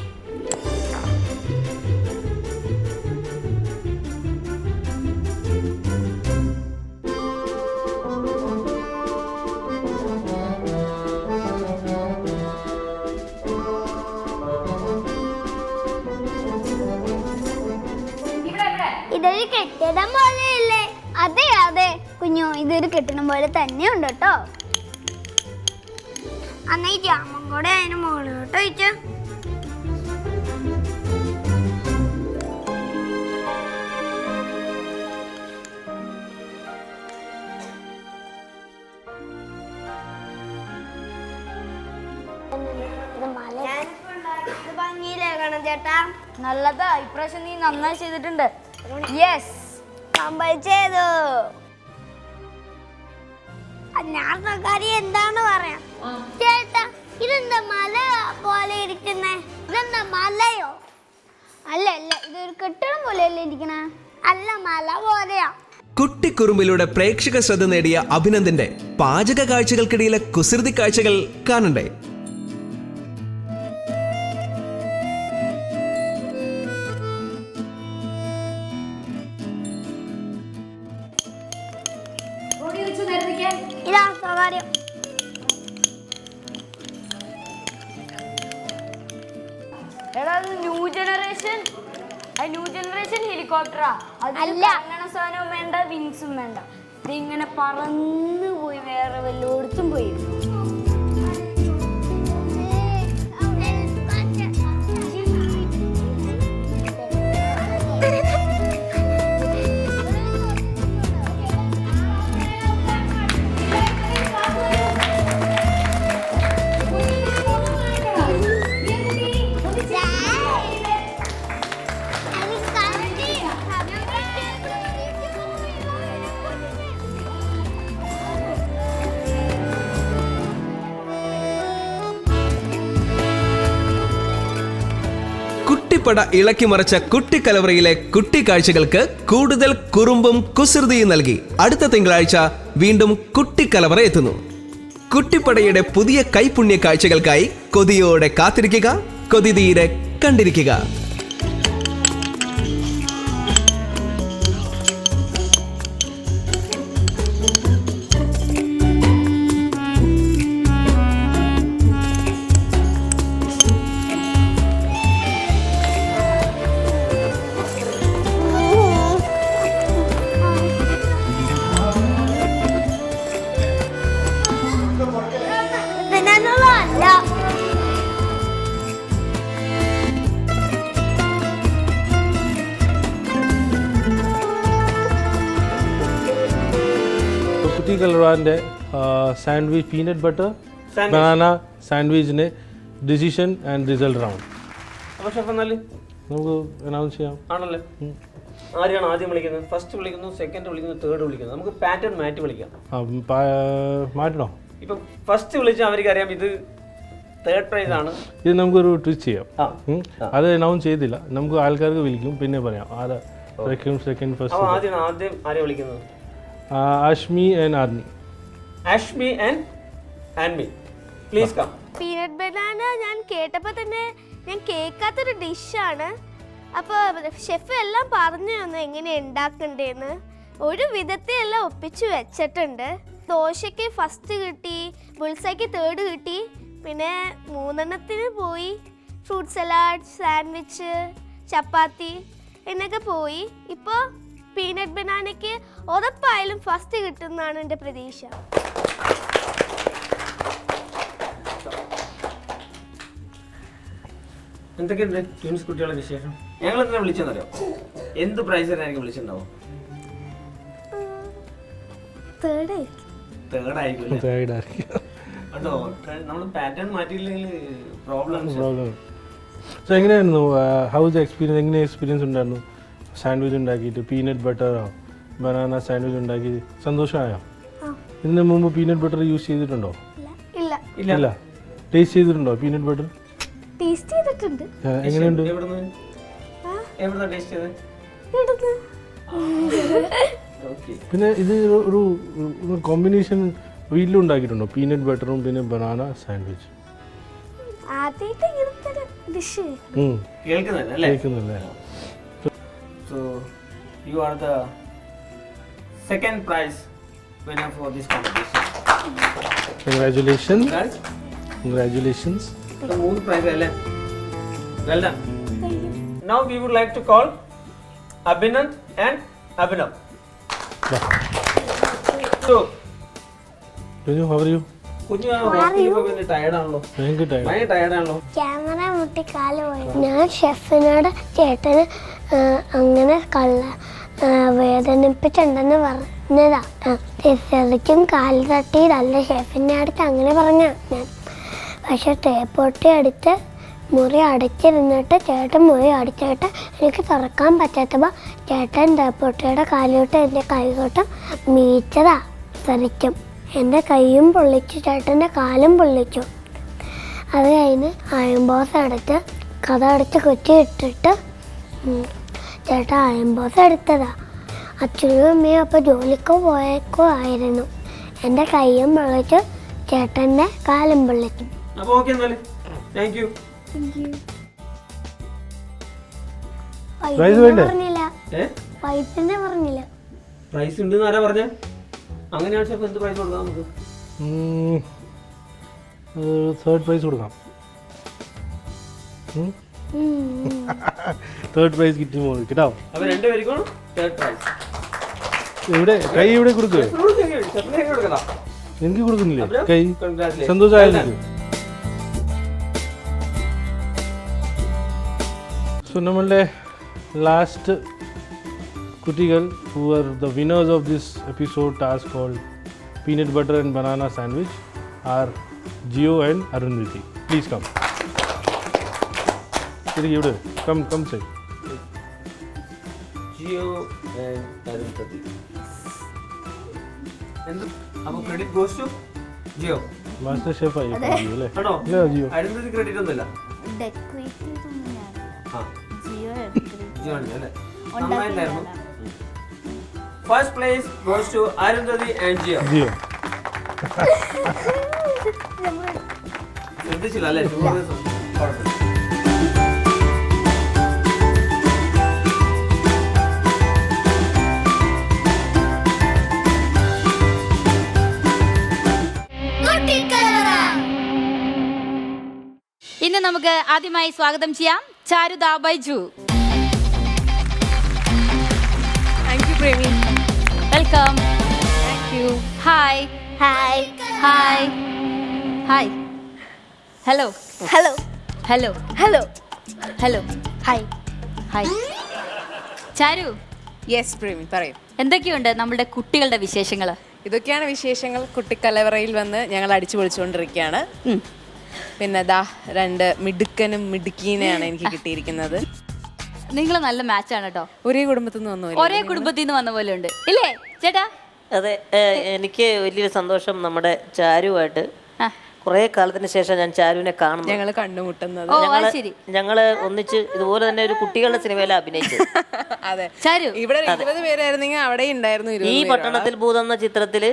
ഇതൊരു കെട്ടിടം പോലെയല്ലേ? അതെ അതെ കുഞ്ഞു, ഇതൊരു കെട്ടിടം പോലെ തന്നെ ഉണ്ട് കേട്ടോ. അന്ന് ഈ ജാമം കൂടെ അതിന് മുകളിലോട്ട് ഒഴിച്ചു. ചേട്ടാ നല്ലതാ, ഇപ്രാവശ്യം നീ നന്നായി ചെയ്തിട്ടുണ്ട്. യെസ്, ചെയ്തു. ഞാൻ കാര്യം എന്താണ് പറയാ ചേട്ടാ, ഇതെന്താ മല പോലെ ഇരിക്കുന്നേ? ഇതെന്താ മലയോ? അല്ല അല്ല, ഇതൊരു കെട്ടിടം പോലെയല്ലേ ഇരിക്കണേ? അല്ല, മല പോലെയാ. കുട്ടിക്കുറുമ്പിലൂടെ പ്രേക്ഷക ശ്രദ്ധ നേടിയ അഭിനന്ദിന്റെ പാചക കാഴ്ചകൾക്കിടയിലെ കുസൃതി കാഴ്ചകൾ കാണണ്ടേ? ഇതാ സ്വകാര്യം. ന്യൂ ജനറേഷൻ ഹെലികോപ്റ്ററാ. അല്ല, സാധനവും വേണ്ട, വിങ്സും വേണ്ട. ഇതിങ്ങനെ പറന്നു പോയി വേറെ വല്ലോടത്തും പോയി. കുട്ടിപ്പട ഇളക്കി മറിച്ച കുട്ടിക്കലവറയിലെ കുട്ടിക്കാഴ്ചകൾക്ക് കൂടുതൽ കുറുമ്പും കുസൃതിയും നൽകി അടുത്ത തിങ്കളാഴ്ച വീണ്ടും കുട്ടിക്കലവറ എത്തുന്നു. കുട്ടിപ്പടയുടെ പുതിയ കൈപുണ്യ കാഴ്ചകൾക്കായി കൊതിയോടെ കാത്തിരിക്കുക, കൊതി തീരെ കണ്ടിരിക്കുക. കുട്ടിക്കലവറയുടെ സാൻഡ്വിച്ച് പീനട്ട് ബട്ടർ ബനാന സാൻഡ്വിച്ചിന്റെ ഡിസിഷൻ ആൻഡ് റിസൾട്ട് റൗണ്ട്. അപ്പോൾ ഷെഫ് എന്നാല് നമുക്ക് അനൗൺസ് ചെയ്യാം. ആണല്ലേ? ആരെയാണ് ആദ്യം വിളിക്കുന്നത്? ഫസ്റ്റ് വിളിക്കുന്നു, സെക്കൻഡ് വിളിക്കുന്നു, തേർഡ് വിളിക്കുന്നു. നമുക്ക് പാറ്റേൺ മാറ്റി വിളിക്കാം. മാറ്റണോ? ഇപ്പം ഫസ്റ്റ് വിളിച്ച അവർക്ക് അറിയാം ഇത് തേർഡ് പ്രൈസ് ആണ്. ഇത് നമുക്കൊരു ട്വിസ്റ്റ് ചെയ്യാം. അത് അനൗൺസ് ചെയ്തില്ല, നമുക്ക് ആൾക്കാർക്ക് വിളിക്കും, പിന്നെ പറയാം ആരാ സെക്കൻഡ് ഫസ്റ്റ്. ആദ്യം ആരെ വിളിക്കുന്നത്? Ashmi and Admi. Ashmi and Anmi, please come. Peanut banana ഞാൻ കേട്ടപ്പോൾ തന്നെ ഞാൻ കേൾക്കാത്തൊരു ഡിഷാണ്. അപ്പോൾ ഷെഫ് എല്ലാം പറഞ്ഞു തന്നു എങ്ങനെ ഉണ്ടാക്കണ്ടേന്ന്. ഒരു വിധത്തെ എല്ലാം ഒപ്പിച്ച് വെച്ചിട്ടുണ്ട്. ദോശയ്ക്ക് ഫസ്റ്റ് കിട്ടി, ബുൾസൈക്ക് തേർഡ് കിട്ടി, പിന്നെ 3 പോയി. ഫ്രൂട്ട് സലാഡ്, സാൻഡ്വിച്ച്, ചപ്പാത്തി എന്നൊക്കെ പോയി. ഇപ്പോൾ പീനട്ട് ബനാനയ്ക്ക് ഉറപ്പായാലും ഫസ്റ്റ് കിട്ടുമെന്നാണ് എൻ്റെ പ്രതീക്ഷ. എന്തൊക്കെയുണ്ട് ട്വിൻസ് കുട്ടികളുടെ വിശേഷം? ഞങ്ങൾ എന്തിനാ വിളിച്ചെന്നറിയോ? എന്ത് പ്രൈസിനായിരിക്കും വിളിച്ചിട്ടുണ്ടാവും? തേർഡായിരിക്കും. കേട്ടോ, നമ്മൾ പാറ്റേൺ മാറ്റിയില്ലെങ്കിൽ പ്രോബ്ലം. സോ എങ്ങനെയായിരുന്നു ഹൗസ് എക്സ്പീരിയൻസ്? എങ്ങനെ എക്സ്പീരിയൻസ് ഉണ്ടായിരുന്നു സാൻഡ്വിച്ച് ഉണ്ടാക്കിയിട്ട്? പീനട്ട് ബട്ടറോ ബനാന സാൻഡ്വിച്ച് ഉണ്ടാക്കി സന്തോഷമായോ? ഇതിന് മുമ്പ് പീനട്ട് ബട്ടർ യൂസ് ചെയ്തിട്ടുണ്ടോ? ഇല്ല. ഇല്ല. ടേസ്റ്റ് ചെയ്തിട്ടുണ്ടോ പീനട്ട് ബട്ടർ? ടേസ്റ്റ് ചെയ്തിട്ടുണ്ട്. എങ്ങനെയുണ്ട്? എവിടുന്നാ ടേസ്റ്റ് ചെയ്തത്? പിന്നെ ഇത് ഒരു കോമ്പിനേഷൻ വീട്ടിലും ഉണ്ടാക്കിയിട്ടുണ്ടോ? പീനട്ട് ബട്ടറും പിന്നെ ബനാന സാൻഡ്വിച്ച്. ആദ്യമായിട്ട് ഇങ്ങനത്തെ ഡിഷ് കേൾക്കുന്നില്ലേ? So you are the second prize winner for this competition. Congratulations. Guys, Congratulations. the moon prize alle. Well done. Now we would like to call Abhinand and Abhinav. So, Kunju, how are you? കുഞ്ഞു ഹോസ്പിറ്റലിൽ പോയി ടയർഡ് ആണല്ലോ. ഭയങ്കര ടയർഡ് ആണല്ലോ. ക്യാമറ മുട്ടി കാല് പോയി. ഞാൻ ഷെഫിനോട് ചേട്ടന് അങ്ങനെ വേദനിപ്പിച്ചിട്ടുണ്ടെന്ന് പറഞ്ഞതാ. ശരിക്കും കാല് തട്ടിയതല്ല, ഷെഫിൻ്റെ അടുത്ത് അങ്ങനെ പറഞ്ഞ ഞാൻ. പക്ഷെ തേപ്പൊട്ടി അടിച്ച് മുറി അടച്ചിരുന്നിട്ട് ചേട്ടൻ മുറി അടിച്ചിട്ട് എനിക്ക് തുറക്കാൻ പറ്റാത്തപ്പോൾ ചേട്ടൻ തേപ്പൊട്ടിയുടെ കാലിലോട്ട് എൻ്റെ കൈകോട്ട് മീച്ചതാ. ശരിക്കും എൻ്റെ കൈയും പൊള്ളിച്ചു, ചേട്ടൻ്റെ കാലും പൊള്ളിച്ചു. അത് കഴിഞ്ഞ് അയംബോസ് എടുത്ത് കഥ അടച്ച് കുറ്റി ഇട്ടിട്ട് ചേട്ടൻ അയംബോസ് എടുത്തതാ. അച്ഛനും അമ്മയും അപ്പോൾ ജോലിക്ക് പോയേക്കോ ആയിരുന്നു. എൻ്റെ കൈയും പൊള്ളിച്ചു, ചേട്ടൻ്റെ കാലും പൊള്ളിച്ചു. അപ്പോൾ ഓക്കേ എന്നാല്. Thank you. പറഞ്ഞില്ല, പൈസന്റെ പറഞ്ഞില്ല. പ്രൈസ് ഉണ്ടെന്ന് ആരാ പറഞ്ഞേ? അങ്ങനെയാണ് ഷെഫ്, എന്ത് പ്രൈസ് കൊടുക്കാം നമുക്ക്? തേർഡ് പ്രൈസ് കൊടുക്കാം. തേർഡ് പ്രൈസ് കിട്ടാം. അപ്പോൾ രണ്ടുപേർക്കും തേർഡ് പ്രൈസ്. ഇവിടെ കൈ ഇവിടെ കൊടുക്കുക. എനിക്ക് കൊടുക്കുന്നില്ലേ കൈ? സന്തോഷമായിരുന്നു. സോ നമ്മളുടെ ലാസ്റ്റ് കുട്ടികൾ who are the winners of this episode task called peanut butter and banana sandwich are Gio and Arundhati. Please come. Come say. Gio and Arundhati. അപ്പോൾ credit goes to Gio. Master chef ആയി അല്ലേ? ആണോ? ജിയോ. അരുന്ധതി ക്രെഡിറ്റ് ഒന്നുമില്ല. ജിയോ ആണ് അല്ലേ? നന്നായിട്ടായിരുന്നു. First place goes to Arundhati and Jio. ശ്രദ്ധിച്ചില്ല അല്ലേ? കുഴപ്പമില്ല. ഇന്ന് നമുക്ക് ആദ്യമായി സ്വാഗതം ചെയ്യാം Charutha Baiju. Thank you Premi. Welcome. Thank you. Hi hi hi hi. Hello hello hello hello hello hi hi. Charu, yes Premi പറയൂ. എന്തൊക്കെയുണ്ട് നമ്മളുടെ കുട്ടികളുടെ വിശേഷങ്ങൾ? ഇതൊക്കെയാണ് വിശേഷങ്ങൾ. കുട്ടിക്കലവറയിൽ വന്ന് ഞങ്ങൾ അടിച്ചു പൊളിച്ചുകൊണ്ടിരിക്കുകയാണ്. പിന്നെ ദാ രണ്ട് മിടുക്കനും മിടുക്കീനെയാണ് എനിക്ക് കിട്ടിയിരിക്കുന്നത്. നിങ്ങൾ നല്ല മാച്ചാണ് കേട്ടോ. ഒരേ കുടുംബത്തിൽ നിന്ന് വന്നു, ഒരേ കുടുംബത്തിൽ നിന്ന് വന്ന പോലെ ഉണ്ട് ഇല്ലേ ചേട്ടാ? അതെ, എനിക്ക് വലിയൊരു സന്തോഷം. നമ്മുടെ ചാരുവായിട്ട് കുറെ കാലത്തിന് ശേഷം ഞാൻ ചാരുവിനെ കാണുന്നു. ഞങ്ങൾ കണ്ടുമുട്ടുന്നത്. ഞങ്ങള് ഒന്നിച്ച് ഇതുപോലെ തന്നെ ഒരു കുട്ടികളുടെ സിനിമയിലാണ് അഭിനയിച്ചത്. അതെ, ചാരു ഇവിടെ 20 പേരായിരുന്നെങ്കിൽ അവിടെ ഉണ്ടായിരുന്നു. ഈ പട്ടണത്തിൽ ഭൂതം എന്ന ചിത്രത്തില്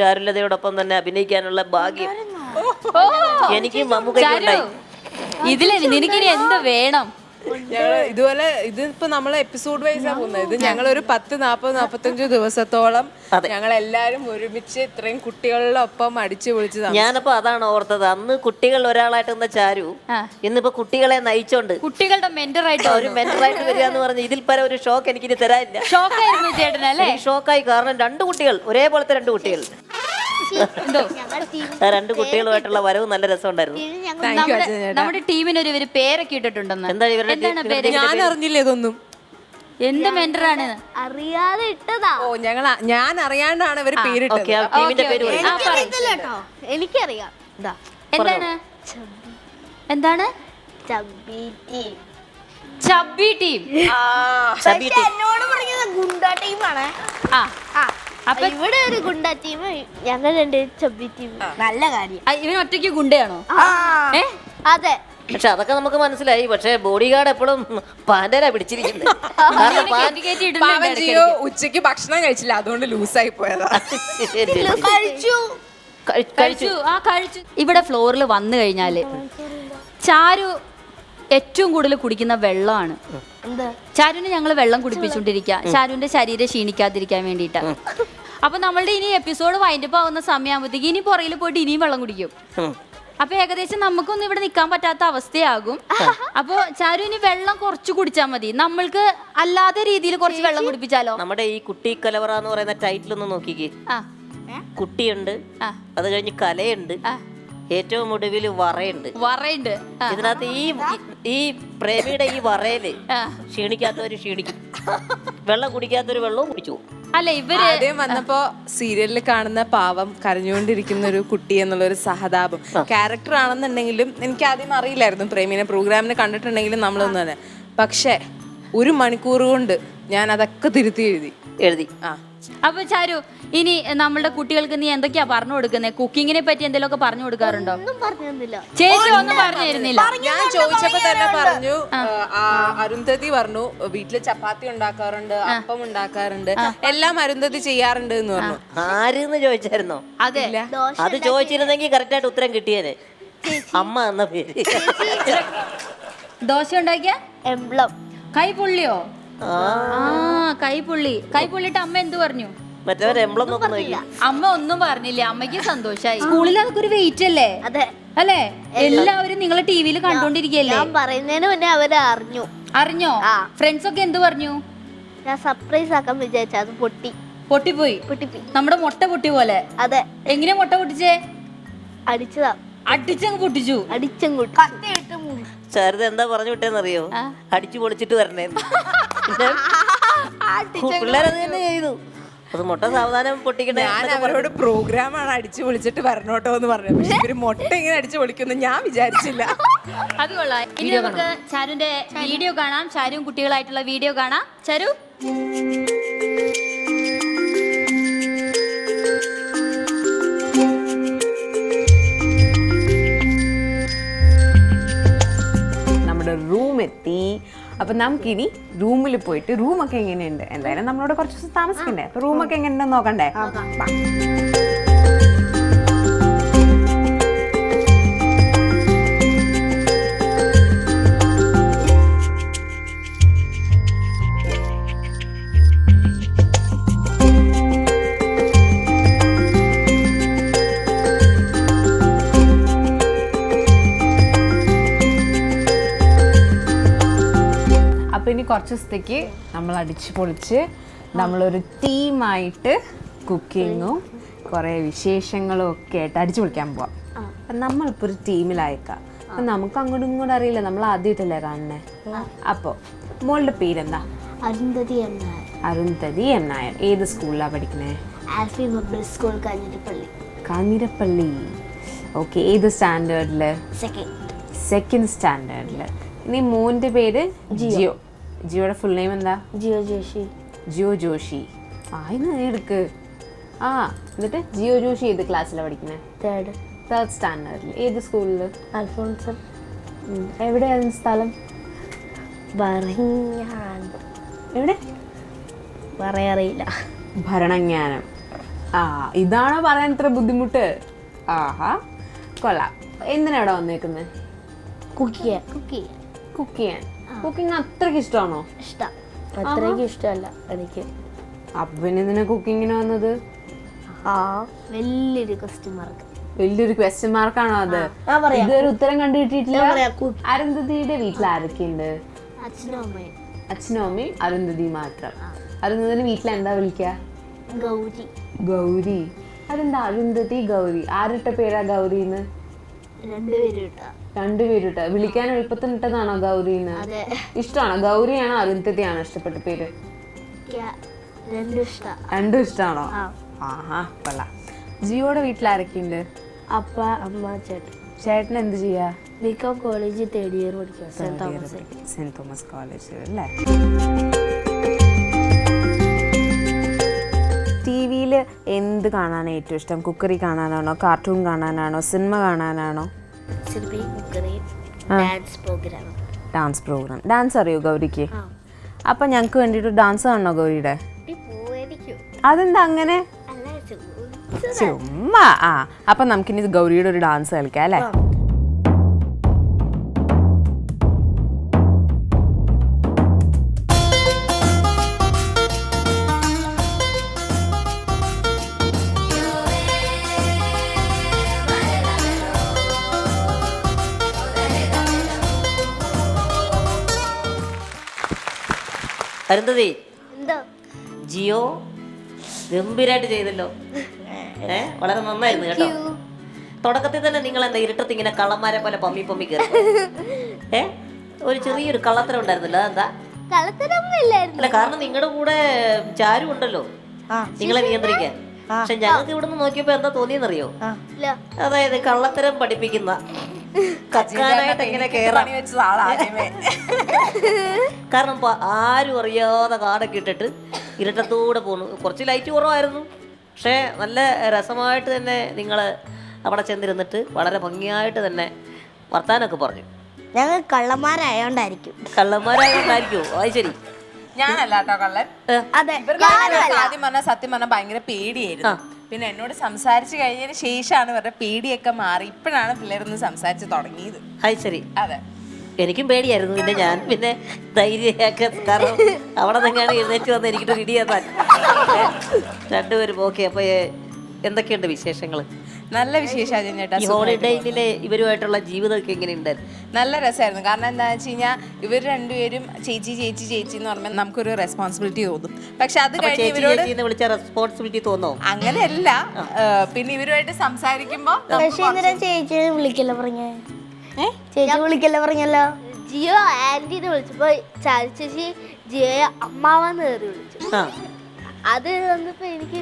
ചാരുലതയോടൊപ്പം തന്നെ അഭിനയിക്കാനുള്ള ഭാഗ്യം എനിക്ക് മമ്മൂക്കയ്ക്കുണ്ടായി. ഇതില് നിനക്കിനി എന്ത് വേണം? ഞങ്ങൾ ഇതുപോലെ ഇതിപ്പോ നമ്മള് എപ്പിസോഡ് വൈസാ പോകുന്നത്. ഇത് ഞങ്ങളൊരു 10, 40, 45 ദിവസത്തോളം ഞങ്ങൾ എല്ലാരും ഒരുമിച്ച് ഇത്രയും കുട്ടികളുടെ ഒപ്പം അടിച്ചു പൊളിച്ചതാണ്. ഞാനപ്പോ അതാണ് ഓർത്തത്. അന്ന് കുട്ടികൾ ഒരാളായിട്ട് നിന്ന ചാരു ഇന്നിപ്പോ കുട്ടികളെ നയിച്ചോണ്ട് കുട്ടികളുടെ മെന്ററായിട്ട് ഒരു മെന്ററായിട്ട് വരിക എന്ന് പറഞ്ഞ് ഇതിൽ പല ഒരു ഷോക്ക് എനിക്കിനി തരാനില്ല. ഷോക്കായിരുന്നു ചേട്ടനല്ലേ? ഷോക്കായി. കാരണം 2 കുട്ടികൾ, ഒരേപോലത്തെ 2 കുട്ടികൾ. 2 കുട്ടികളുമായിട്ടുള്ള വരവ് നല്ല രസമുണ്ടായിരുന്നു. നമ്മുടെ ടീമിന് ഒരു പേരൊക്കെ ഇട്ടിട്ടുണ്ടെന്ന്. എന്താണ് ഇവരുടെ പേര്? ഞാൻ അറിഞ്ഞില്ല ഇതൊന്നും. എന്ത് മെന്ററാണ്? അറിയാതെ ഇട്ടതാ. ഓ, ഞാൻ അറിയാണ്ടാണ് ഇവര് പേരിട്ടത്. എനിക്കറിയാം. എന്താണ് എന്താണ്? Chubby team. എന്നോട് പറഞ്ഞത് ഗുണ്ട ടീമാണ്. ഇവിടെ ഒരു ഗുണ്ട ടീം, ഞങ്ങൾ രണ്ട് ചൊവ്വി ടീം. നല്ല കാര്യം. ഇവൻ ഒറ്റയ്ക്ക് ഗുണ്ടയാണോ? അതെ. പക്ഷെ അതൊക്കെ നമുക്ക് മനസ്സിലായി. പക്ഷെ ബോഡി ഗാർഡ് എപ്പോഴും പാൻഡേരാ പിടിച്ചിരിക്കുന്നത്. കാരണം പാവം ജിയോ ഉച്ചയ്ക്ക് ഭക്ഷണം കഴിച്ചില്ല, അതുകൊണ്ട് ലൂസായി പോയതാ. കഴിച്ചു. ഇവിടെ ഫ്ലോറിൽ വന്നു കഴിഞ്ഞാല് ചാരു ഏറ്റവും കൂടുതൽ കുടിക്കുന്ന വെള്ളമാണ്. ചാരുവിന് ഞങ്ങൾ വെള്ളം കുടിപ്പിച്ചുകൊണ്ടിരിക്കുക, ചാരുവിന്റെ ശരീരം ക്ഷീണിക്കാതിരിക്കാൻ വേണ്ടിയിട്ടാണ്. അപ്പൊ നമ്മളുടെ ഇനി എപ്പിസോഡ് വൈൻഡപ്പ് ആവുന്ന സമയമാകുമ്പോഴത്തേക്ക് ഇനി പുറകിൽ പോയിട്ട് ഇനിയും വെള്ളം കുടിക്കും. അപ്പൊ ഏകദേശം നമുക്കൊന്നും ഇവിടെ നിൽക്കാൻ പറ്റാത്ത അവസ്ഥയാകും. അപ്പൊ ചാരു ഇനി വെള്ളം കുറച്ച് കുടിച്ചാൽ മതി. നമ്മൾക്ക് അല്ലാത്ത രീതിയിൽ കുറച്ച് വെള്ളം കുടിപ്പിച്ചാലോ? നമ്മുടെ ഈ കുട്ടി കലവറ എന്ന് പറയുന്ന ടൈറ്റിൽ ഒന്ന് നോക്കിക്കേ. കുട്ടിയുണ്ട്, അത് കഴിഞ്ഞ് കലയുണ്ട്, ഏറ്റവും ഒടുവിൽ വറയുണ്ട്. ഇതിനകത്ത് ഈ പ്രേമിയുടെ ഈ വറയില് ക്ഷീണിക്കാത്തവര് ക്ഷീണിക്കും, വെള്ളം കുടിക്കാത്തൊരു വെള്ളവും കുടിച്ചു. അല്ല, ഇവര് ആദ്യം വന്നപ്പോ സീരിയലിൽ കാണുന്ന പാവം കരഞ്ഞുകൊണ്ടിരിക്കുന്ന ഒരു കുട്ടി എന്നുള്ളൊരു സഹതാപം ക്യാരക്ടർ ആണെന്നുണ്ടെങ്കിലും എനിക്ക് ആദ്യം അറിയില്ലായിരുന്നു. പ്രേമിനെ പ്രോഗ്രാമിന് കണ്ടിട്ടുണ്ടെങ്കിലും നമ്മളൊന്നും തന്നെ. പക്ഷെ 1 മണിക്കൂർ കൊണ്ട് ഞാൻ അതൊക്കെ തിരുത്തി എഴുതി. അപ്പൊ ചാരു, ഇനി നമ്മളുടെ കുട്ടികൾക്ക് നീ എന്തൊക്കെയാ പറഞ്ഞു കൊടുക്കുന്നത്? കുക്കിങ്ങിനെ പറ്റി എന്തെങ്കിലുമൊക്കെ പറഞ്ഞു കൊടുക്കാറുണ്ടോ? ചേച്ചി ഒന്നും പറഞ്ഞു തരുന്നില്ല. ഞാൻ ചോദിച്ചപ്പോ തന്നെ പറഞ്ഞു, അരുന്ധതി പറഞ്ഞു വീട്ടില് ചപ്പാത്തി ഉണ്ടാക്കാറുണ്ട്, അപ്പം ഉണ്ടാക്കാറുണ്ട്, എല്ലാം അരുന്ധതി ചെയ്യാറുണ്ട് എന്ന് പറഞ്ഞു. ആരെന്ന് ചോദിച്ചായിരുന്നോ? അതെ, അത് ചോദിച്ചിരുന്നെങ്കിൽ കറക്റ്റ് ആയിട്ട് ഉത്തരം കിട്ടിയേനെ. അമ്മ എന്ന പേര്. ദോശ ഉണ്ടാക്കിയ എംബ്ലം കൈപുള്ളിയോ? കൈപുള്ളിട്ട് അമ്മ എന്ത് പറഞ്ഞു? അമ്മ ഒന്നും പറഞ്ഞില്ല, അമ്മയ്ക്ക് സന്തോഷായി. സ്കൂളിൽ അതൊക്കെ ഒരു വെയിറ്റ് അല്ലേ? അല്ലേ? എല്ലാവരും നിങ്ങളെ ടിവിയിൽ കണ്ടോണ്ടിരിക്കല്ലേ? ഞാൻ പറയുന്നതിന് മുന്നേ അവര് അറിഞ്ഞോ? ഫ്രണ്ട്സ് ഒക്കെ എന്ത് പറഞ്ഞു? ഞാൻ സർപ്രൈസ് ആക്കാൻ വിചാരിച്ചു, അത് പൊട്ടിപ്പോയി. നമ്മുടെ മുട്ട പൊട്ടി പോലെ. അതെ. എങ്ങനെ മുട്ട പൊട്ടിച്ചേ? അടിച്ചതാ. അടിച്ചങ്ങ് പൊട്ടിച്ചു. ശാരദ എന്താ പറഞ്ഞു വിട്ടേന്നറിയോ? അടിച്ചു പൊളിച്ചിട്ട് വരണേ. പിള്ളേരത് തന്നെ ചെയ്തു. അത് മുട്ട സാവധാനം പൊട്ടിക്കണേ. ഞാൻ അവരോട് പ്രോഗ്രാമാണ് അടിച്ചു പൊളിച്ചിട്ട് വരണോട്ടോ എന്ന് പറഞ്ഞു. പക്ഷെ ഇവര് മുട്ട ഇങ്ങനെ അടിച്ചു പൊളിക്കുന്നു ഞാൻ വിചാരിച്ചില്ല. അത് കൊള്ളാം. ഇനി നമുക്ക് ചാരുവിന്റെ വീഡിയോ കാണാം. ചാരുവും കുട്ടികളായിട്ടുള്ള വീഡിയോ കാണാം. ചാരു, നമ്മുടെ റൂം എത്തി. അപ്പം നമുക്കിനി റൂമിൽ പോയിട്ട് റൂമൊക്കെ എങ്ങനെയുണ്ട്, എന്തായാലും നമ്മളോട് കുറച്ച് ദിവസം താമസിക്കണ്ടേ, അപ്പൊ റൂമൊക്കെ എങ്ങനെയുണ്ടെന്ന് നോക്കണ്ടേ? അപ്പോൾ ഇനി കുറച്ച് ദിവസത്തേക്ക് നമ്മൾ അടിച്ച് പൊളിച്ച് നമ്മളൊരു ടീമായിട്ട് കുക്കിങ്ങും കുറേ വിശേഷങ്ങളും ഒക്കെ ആയിട്ട് അടിച്ചു പൊളിക്കാൻ പോവാം. അപ്പം നമ്മളിപ്പോൾ ഒരു ടീമിലായേക്കാം. അപ്പം നമുക്ക് അങ്ങോട്ടും ഇങ്ങോട്ടും അറിയില്ല, നമ്മൾ ആദ്യമായിട്ടല്ലേ കാണണേ. അപ്പോൾ മോളുടെ പേരെന്താ? അരുന്ധതി എം നായർ. അരുന്ധതി എം നായർ. ഏത് സ്കൂളിലാണ് പഠിക്കണേ? Alfie public school, Kanjirappally. Kanjirappally. Okay. ഏത് സ്റ്റാൻഡേർഡിൽ? സെക്കൻഡ് സ്റ്റാൻഡേർഡിൽ. ഇനി മോൻ്റെ പേര് ജിയോ. ജിയോയുടെ ഫുൾ നെയിം എന്താ? ജിയോ ജോഷി. ഇന്ന് എടുക്ക്. എന്നിട്ട് ജിയോ ജോഷി ഏത് ക്ലാസ്സിലാണ് പഠിക്കുന്നത്? തേർഡ് സ്റ്റാൻഡേർഡിൽ. ഏത് സ്കൂളിൽ? അൽഫോൺസൺ. എവിടെയാണ് സ്ഥലം? എവിടെ? പറയാറിയില്ല. ഭരണങ്ങാനം. ഇതാണോ പറയാൻ ഇത്ര ബുദ്ധിമുട്ട്? ആഹാ, കൊള്ളാം. എന്തിനാ ഇവിടെ വന്നേക്കുന്നത്? കുക്ക് ചെയ്യാൻ. കുക്കിംഗ് അത്രയ്ക്ക് ഇഷ്ടമാണോ? അത്രയ്ക്ക് ഇഷ്ടമല്ല എനിക്ക്. അപ്പം എന്തിനാ കുക്കിങ്ങിന് വന്നത്? വലിയൊരു ക്വസ്റ്റ്യൻ മാർക്കാണോ അത്? ഇതൊരു ഉത്തരം കണ്ടുകിട്ടിയിട്ടില്ല. അരുന്ധതിയുടെ വീട്ടിൽ ആരൊക്കെയുണ്ട്? അച്ഛനും അമ്മയും അരുന്ധതി മാത്രം. അരുന്ധതിന്റെ വീട്ടിൽ എന്താ വിളിക്കുക? ഗൗരി. അതെന്താ അരുന്ധതി ഗൗരി? ആരിട്ട പേരാ ഗൗരിന്ന്? രണ്ടുപേരിട്ട. വിളിക്കാൻ എളുപ്പത്തിന് ഇട്ടതാണോ ഗൗരിന്ന്? ഇഷ്ടമാണോ? ഗൗരിയാണോ അരുന്ധതിയാണോ ഇഷ്ടപ്പെട്ട പേര്? രണ്ടും ഇഷ്ടമാണോ? കൊള്ളാം. ജിയോയുടെ വീട്ടിൽ ആരൊക്കെയുണ്ട്? അപ്പ, അമ്മ, ചേട്ടൻ. ചേട്ടൻ എന്ത് ചെയ്യാ? ബികോം കോളേജ് 3rd year പഠിക്കുക. സെന്റ് തോമസ് കോളേജ് അല്ലേ? ടിവിയിൽ ടിവിയിൽ എന്ത് കാണാനാണ് ഏറ്റവും ഇഷ്ടം? കുക്കറി കാണാനാണോ, കാർട്ടൂൺ കാണാനാണോ, സിനിമ കാണാനാണോ? Dance program. ഡാൻസ് അറിയോ ഗൗരിക്ക്? അപ്പം ഞങ്ങൾക്ക് വേണ്ടിയിട്ട് ഡാൻസ് കാണണോ ഗൗരിയുടെ? അതെന്താ അങ്ങനെ? ചുമ്മാ. അപ്പം നമുക്കിനി ഗൗരിയുടെ ഒരു ഡാൻസ് കളിക്കാം അല്ലേ? അരുന്ധതി, എന്തോ ജിയോ ഗംഭീരമായിട്ട് ചെയ്തല്ലോ. വളരെ നന്നായിരുന്നു കേട്ടോ. തുടക്കത്തിൽ തന്നെ നിങ്ങൾ എന്താ ഇരുട്ടത്ത് ഇങ്ങനെ കള്ളന്മാരെ പോലെ പമ്മി പമ്മി കയറി? ഒരു ചെറിയൊരു കള്ളത്തരം ഉണ്ടായിരുന്നല്ലോ, അതെന്താ? അല്ല, കാരണം നിങ്ങളുടെ കൂടെ ചാരു ഉണ്ടല്ലോ നിങ്ങളെ നിയന്ത്രിക്കാൻ. പക്ഷെ ഞങ്ങൾക്ക് ഇവിടുന്ന് നോക്കിയപ്പോ എന്താ തോന്നിയെന്നറിയോ? അതായത് കള്ളത്തരം പഠിപ്പിക്കുന്ന, കക്കാനായിട്ട് എങ്ങനെ കേറാം. കാരണം ആരും അറിയാതെ കാടൊക്കെ ഇട്ടിട്ട് ഇരുട്ടത്തൂടെ പോണു. കുറച്ച് ലൈറ്റ് കുറവായിരുന്നു, പക്ഷേ നല്ല രസമായിട്ട് തന്നെ നിങ്ങൾ അവിടെ ചെന്നിരുന്നിട്ട് വളരെ ഭംഗിയായിട്ട് തന്നെ വർത്താനൊക്കെ പറഞ്ഞു. ഞങ്ങൾ കള്ളന്മാരായോണ്ടായിരിക്കും. കള്ളന്മാരായോണ്ടായിരിക്കുമോ? അത് ശരി. ഞാനല്ല കേട്ടോ കള്ളൻ. അതെ, ആദ്യം പറഞ്ഞ സത്യം പറഞ്ഞാൽ ഭയങ്കര പേടിയായിരുന്നു. പിന്നെ എന്നോട് സംസാരിച്ചു കഴിഞ്ഞതിന് ശേഷമാണ് ഇവരുടെ പേടിയൊക്കെ മാറി. ഇപ്പോഴാണ് പിള്ളേരൊന്ന് സംസാരിച്ച് തുടങ്ങിയത്. അത് ശരി. അതെ, എനിക്കും പേടിയായിരുന്നു. പിന്നെ ഞാൻ പിന്നെ ധൈര്യമൊക്കെ, കാരണം അവിടെ നിന്നാണ് എഴുന്നേറ്റ് വന്ന് എനിക്കിട്ട് റെഡി ചെയ്യാൻ രണ്ടുപേരും. ഓക്കെ, അപ്പോൾ എന്തൊക്കെയുണ്ട് വിശേഷങ്ങൾ? നല്ല വിശേഷം ചേട്ടാ. ഈ ഹോളിഡേയിലെ ഇവരുമായിട്ടുള്ള ജീവിതമൊക്കെ എങ്ങനെയുണ്ടായിരുന്നു? നല്ല രസമായിരുന്നു. കാരണം എന്താണെന്ന് വെച്ച് കഴിഞ്ഞാൽ ഇവർ രണ്ടുപേരും ചേച്ചി ചേച്ചി ചേച്ചി എന്ന് പറയുമ്പോൾ നമുക്കൊരു റെസ്പോൺസിബിലിറ്റി തോന്നും. പക്ഷെ അത് കഴിഞ്ഞ് ഇവരോട് വിളിച്ച റെസ്പോൺസിബിലിറ്റി തോന്നോ? അങ്ങനെയല്ല. പിന്നെ ഇവരുമായിട്ട് സംസാരിക്കുമ്പോൾ ചേച്ചി വിളിക്കല്ലോ പറഞ്ഞേ. ചേച്ചി വിളിക്കല്ലോ പറഞ്ഞല്ലോ. ജിയോ ആന്റിനെ വിളിച്ചപ്പോ ചേച്ചി ജിയോയെ അമ്മാവന്ന് കയറി വിളിച്ചു. അത് വന്നപ്പോ എനിക്ക്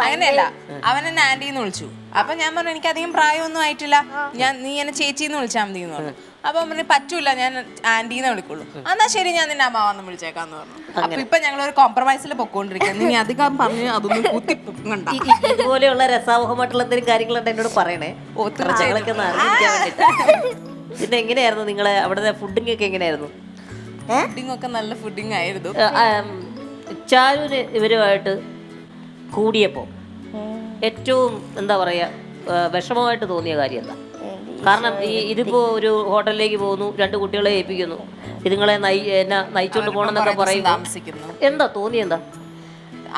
അങ്ങനെയല്ല, അവൻ എന്നെ ആന്റിന്ന് വിളിച്ചു. അപ്പൊ ഞാൻ പറഞ്ഞു എനിക്ക് അധികം പ്രായമൊന്നും ആയിട്ടില്ല, നീ എന്നെ ചേച്ചിന്ന് വിളിച്ചാൽ മതി എന്ന് പറഞ്ഞു. അപ്പൊ പറഞ്ഞു പറ്റൂല, ഞാൻ ആന്റിന്ന് വിളിക്കുള്ളൂ. എന്നാ ശരി, ഞാൻ നിന്നെ അമ്മാവന്ന് വിളിച്ചേക്കാന്ന് പറഞ്ഞു. അപ്പൊ ഇപ്പൊ ഞങ്ങൾ ഒരു കോംപ്രമൈസിൽ പൊക്കോണ്ടിരിക്കുന്നു. നീ അധികം പറഞ്ഞു അതൊന്നും കൂത്തി പൊക്കണ്ട. ഇതുപോലെയുള്ള രസാവഹമായിട്ടുള്ള എന്തെങ്കിലും കാര്യങ്ങളുണ്ട് എന്നോട് പറയണേ. ഞങ്ങളൊക്കെ ഒന്ന് അറിയിക്കാൻ വേണ്ടിട്ട്. പിന്നെ എങ്ങനെയായിരുന്നു നിങ്ങളെ അവിടുത്തെ ഫുഡിങ് ഒക്കെ? എങ്ങനെയായിരുന്നു? ഫുഡിങ് ഒക്കെ നല്ല ഫുഡിങ് ആയിരുന്നു. ചാരുവിന് ഇവരുമായിട്ട് കൂടിയപ്പോൾ ഏറ്റവും എന്താ പറയുക വിഷമമായിട്ട് തോന്നിയ കാര്യം എന്താ? കാരണം ഇതിപ്പോൾ ഒരു ഹോട്ടലിലേക്ക് പോകുന്നു, 2 കുട്ടികളെ ഏൽപ്പിക്കുന്നു, ഇതുങ്ങളെ നയിച്ചോണ്ട് പോകണമെന്നൊക്കെ പറയുന്നു. എന്താ തോന്നിയെന്താ?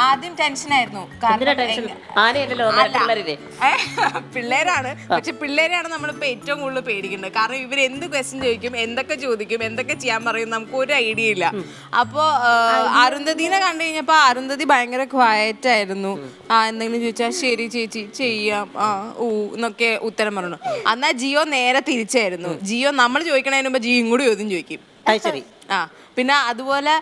ആദ്യം ടെൻഷനായിരുന്നു. പിള്ളേരാണ്, പക്ഷെ പിള്ളേരെയാണ് നമ്മളിപ്പോ ഏറ്റവും കൂടുതൽ പേടിക്കേണ്ടത്. കാരണം ഇവർ എന്ത് ക്വസ്റ്റ്യൻ ചോദിക്കും, എന്തൊക്കെ ചോദിക്കും, എന്തൊക്കെ ചെയ്യാൻ പറയും, നമുക്ക് ഒരു ഐഡിയ ഇല്ല. അപ്പോ അരുന്ധതിനെ കണ്ടു കഴിഞ്ഞപ്പോ അരുന്ധതി ഭയങ്കര ക്വയറ്റ് ആയിരുന്നു. എന്തെങ്കിലും ചോദിച്ചാൽ ശരി ചേച്ചി ചെയ്യാം, ഊ എന്നൊക്കെ ഉത്തരം പറഞ്ഞു. എന്നാ ജിയോ നേരെ തിരിച്ചായിരുന്നു. ജിയോ നമ്മൾ ചോദിക്കണതിന് മുമ്പ് ജിയോ ഇങ്ങോട്ട് ചോദ്യം ചോദിക്കും. ശരി. പിന്നെ അതുപോലെ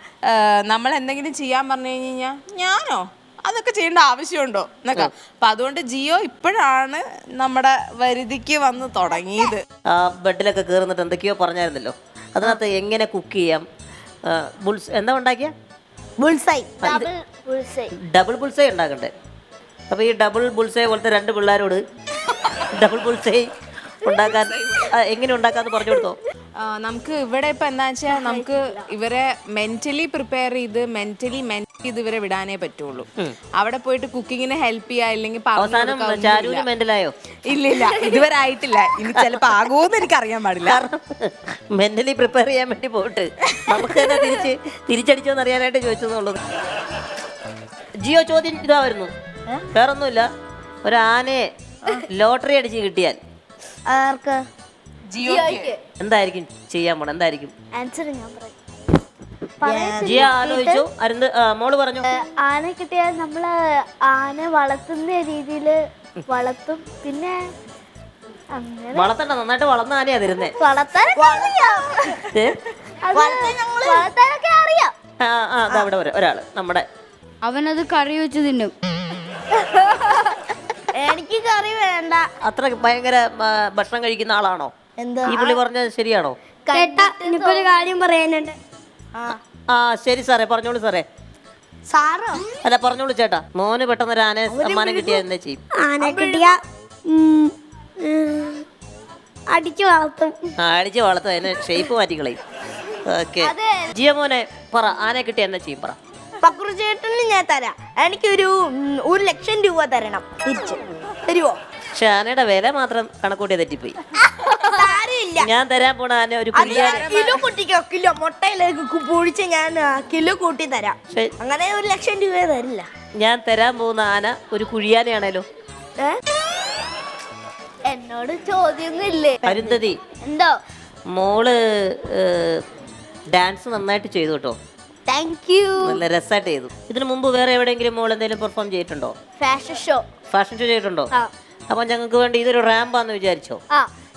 നമ്മൾ എന്തെങ്കിലും ചെയ്യാൻ പറഞ്ഞു കഴിഞ്ഞാൽ ഞാനോ അതൊക്കെ ചെയ്യേണ്ട ആവശ്യമുണ്ടോ എന്നൊക്കെ. അപ്പൊ അതുകൊണ്ട് ജിയോ ഇപ്പോഴാണ് നമ്മുടെ വരുതിക്ക് വന്ന് തുടങ്ങിയത്. ബെഡിലൊക്കെ കയറുന്നിട്ട് എന്തൊക്കെയോ പറഞ്ഞായിരുന്നല്ലോ, അതിനകത്ത് എങ്ങനെ കുക്ക് ചെയ്യാം, എന്താ ഉണ്ടാക്കിയ ഡബിൾ ബുൾസൈ ഉണ്ടാക്കണ്ടേ? അപ്പൊ ഈ ഡബിൾ ബുൾസൈ പോലത്തെ 2 പിള്ളേരോട് ഡബിൾ ബുൾസൈ ഉണ്ടാക്കാൻ എങ്ങനെ ഉണ്ടാക്കാന്ന് പറഞ്ഞു കൊടുത്തോ? നമുക്ക് ഇവിടെ ഇപ്പൊ എന്താ വെച്ചാൽ നമുക്ക് ഇവരെ മെന്റലി പ്രിപ്പയർ ചെയ്ത് മെന്റലി ചെയ്ത് ഇവരെ വിടാനേ പറ്റുള്ളൂ. അവിടെ പോയിട്ട് കുക്കിങ്ങിന് ഹെൽപ്പ് ചെയ്യാ, ഇല്ലെങ്കിൽ ഇല്ല ഇതുവരെ ആയിട്ടില്ല. ഇനി ചിലപ്പോ ആകുമോന്ന് എനിക്ക് അറിയാൻ പാടില്ല. മെന്റലി പ്രിപ്പയർ ചെയ്യാൻ വേണ്ടി പോയിട്ട് നമുക്ക് തന്നെ തിരിച്ചടിച്ചോന്ന് അറിയാനായിട്ട് ചോദിച്ചതുള്ളൂ. ജിയോ ചോദ്യം ഇതാ വരുന്നു, വേറൊന്നുമില്ല. ഒരു ആനയെ ലോട്ടറി അടിച്ച് കിട്ടിയാൽ എന്തായിരിക്കും ചെയ്യാൻ പോണ? എന്തായിരിക്കും ജിയ ആലോചിച്ചു? മോള് പറഞ്ഞു. ആന കിട്ടിയാൽ നമ്മള് ആന വളർത്തുന്ന രീതിയില് വളർത്തും. പിന്നെ വളർത്തണ്ട, നന്നായിട്ട് വളർന്ന ആനയാ തരുന്നേ. വളർത്താനൊക്കെ അറിയാം. അവിടെ ഒരാള് നമ്മുടെ അവനത് കറി വെച്ച് തിന്നും. എനിക്ക് കറി വേണ്ട. അത്ര ഭയങ്കര ഭക്ഷണം കഴിക്കുന്ന ആളാണോ ഈ പുള്ളി പറഞ്ഞത്? ശരിയാണോ? ഒരു കാര്യം പറയാനുണ്ട്. ശരി സാറേ, പറഞ്ഞോളൂ സാറേ. സാറോ? അല്ല പറഞ്ഞോളൂ ചേട്ടാ. മോന് പെട്ടെന്ന് ഒരു ആനയെ സമ്മാനം കിട്ടിയാൽ എന്താ ചെയ്യും? ആന കിട്ടിയ അടിച്ചു വളർത്തും. അടിച്ച് വളർത്തും, അതിന് ഷേപ്പ് മാറ്റിക്കളയും. ഓക്കെ, ജിയോ മോനെ പറ, ആനയെ കിട്ടിയാൽ എന്താ ചെയ്യും പറ. പക്രു ചേട്ടന് ഞാൻ തരാം. എനിക്കൊരു 1,00,000 രൂപ തരണം. തിരിച്ചു തരുവോ? പക്ഷെ ആനയുടെ വില മാത്രം കണക്കൂട്ടിയ തെറ്റിപ്പോയി. ഞാൻ തരാൻ പോണ ആന ഒരു കിലോ കൂട്ടിക്കോ. കിലോ മുട്ടയിലേക്ക് പൊഴിച്ച് ഞാൻ കിലോ കൂട്ടി തരാം. അങ്ങനെ 1,00,000 രൂപ തരില്ല. ഞാൻ തരാൻ പോകുന്ന ആന ഒരു കുഴിയാനയാണല്ലോ. എന്നോട് ചോദ്യമൊന്നുമില്ലേ? അരുന്ധതി, എന്തോ? മോള് ഡാൻസ് നന്നായിട്ട് ചെയ്തു കേട്ടോ. Thank you. നല്ല രസമായിട്ട് ചെയ്തു. ഇതിനു മുമ്പ് വേറെ എവിടെയെങ്കിലും മോൾ എന്തെങ്കിലും പെർഫോം ചെയ്തിട്ടുണ്ടോ? Fashion show. ഫാഷൻ ഷോ ചെയ്തിട്ടുണ്ടോ? അപ്പൊ ഞങ്ങൾക്ക് വേണ്ടി ഇതൊരു റാമ്പാന്ന് വിചാരിച്ചോ.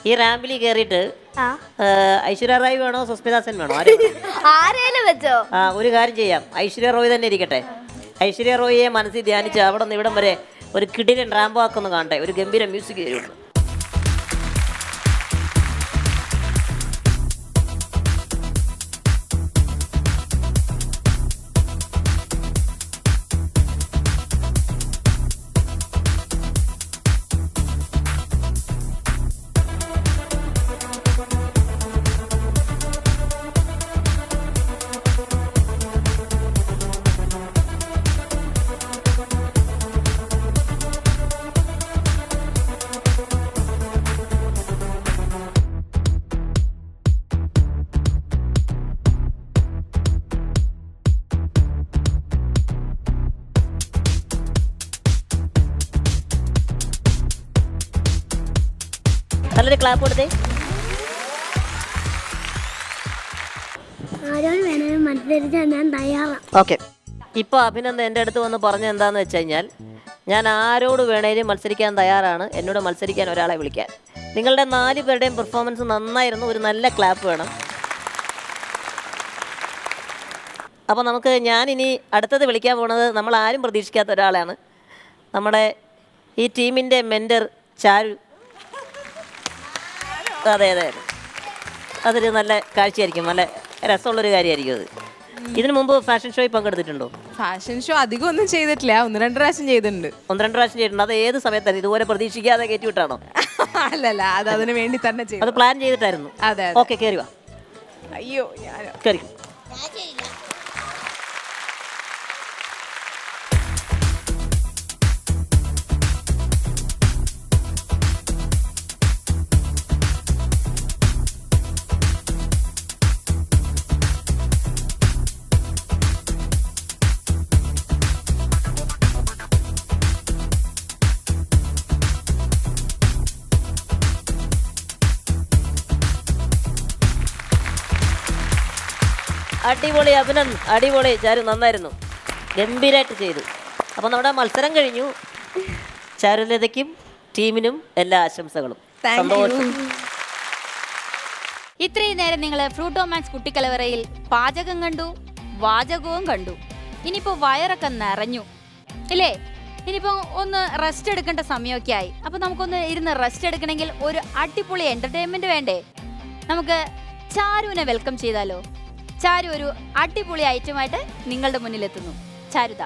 ഈ റാമ്പിൽ കയറിയിട്ട് ഐശ്വര്യ റായ് വേണോ സുസ്മിത സെൻ വേണോ? ആരേലും വെച്ചോ? ഒരു കാര്യം ചെയ്യാം, ഐശ്വര്യ റോയ് തന്നെ ഇരിക്കട്ടെ. ഐശ്വര്യ റോയിയെ മനസ്സിൽ ധ്യാനിച്ച് അവിടെ നിന്ന് ഇവിടം വരെ ഒരു കിടിലൻ റാമ്പാക്കൊന്ന് കാണട്ടെ. ഒരു ഗംഭീര മ്യൂസിക് തരുള്ളൂ. നല്ലൊരു ക്ലാപ്പ് കൊടുത്തേ. ഓക്കെ, ഇപ്പോൾ അഭിനന്ദൻ എൻ്റെ അടുത്ത് വന്ന് പറഞ്ഞ എന്താണെന്ന് വെച്ച് കഴിഞ്ഞാൽ, ഞാൻ ആരോട് വേണേലും മത്സരിക്കാൻ തയ്യാറാണ്, എന്നോട് മത്സരിക്കാൻ ഒരാളെ വിളിക്കാൻ. നിങ്ങളുടെ 4 പേരുടെയും പെർഫോമൻസ് നന്നായിരുന്നു. ഒരു നല്ല ക്ലാപ്പ് വേണം. അപ്പോൾ നമുക്ക് ഞാനിനി അടുത്തത് വിളിക്കാൻ പോണത് നമ്മൾ ആരും പ്രതീക്ഷിക്കാത്ത ഒരാളാണ്. നമ്മുടെ ഈ ടീമിൻ്റെ മെൻറ്റർ ചാരു. അതെ അതെ, അതൊരു നല്ല കാഴ്ചയായിരിക്കും, നല്ല രസമുള്ളൊരു കാര്യമായിരിക്കും അത്. ഇതിനു മുമ്പ് ഫാഷൻ ഷോയിൽ പങ്കെടുത്തിട്ടുണ്ടോ? ഫാഷൻ ഷോ അധികം ഒന്നും ചെയ്തിട്ടില്ല, 1-2 പ്രാവശ്യം ചെയ്തിട്ടുണ്ട്. 1-2 പ്രാവശ്യം ചെയ്തിട്ടുണ്ട്. അത് ഏത് സമയത്താണ്? ഇതുപോലെ പ്രതീക്ഷിക്കാതെ കയറ്റി വിട്ടാണോ? അല്ലല്ല, അത് അതിന് വേണ്ടി തന്നെ ചെയ്തു. അത് പ്ലാൻ ചെയ്തിട്ടായിരുന്നു? അതെ. ഓക്കെ, കയറി വാ. അയ്യോ, കയറി. അടിപൊളി അഭിനന്ദ്, അടിപൊളി ചാരു, നന്നായിരുന്നു, ഗംഭീരമായിട്ട് ചെയ്തു. അപ്പോൾ നമ്മുടെ മത്സരം കഴിഞ്ഞു. ചാരുലതയ്ക്കും ടീമിനും എല്ലാ ആശംസകളും. സന്തോഷം. ഇത്രയും നേരം നിങ്ങൾ ഫ്രൂട്ട് റൊമാൻസ് കുട്ടിക്കലവറയിൽ പാചകം കണ്ടു, വാചകവും കണ്ടു. ഇനിയിപ്പോൾ വയറൊക്കെ നിറഞ്ഞു ഇല്ലേ? ഇനിയിപ്പോൾ ഒന്ന് റെസ്റ്റ് എടുക്കേണ്ട സമയമൊക്കെ ആയി. അപ്പോൾ നമുക്കൊന്ന് ഇരുന്ന് റെസ്റ്റ് എടുക്കണമെങ്കിൽ ഒരു അടിപൊളി എൻ്റർടൈൻമെൻറ്റ് വേണ്ടേ? നമുക്ക് ചാരുവിനെ വെൽക്കം ചെയ്താലോ? ചാരു ഒരു അടിപൊളി ഐറ്റമായിട്ട് നിങ്ങളുടെ മുന്നിലെത്തുന്നു. ചാരുത.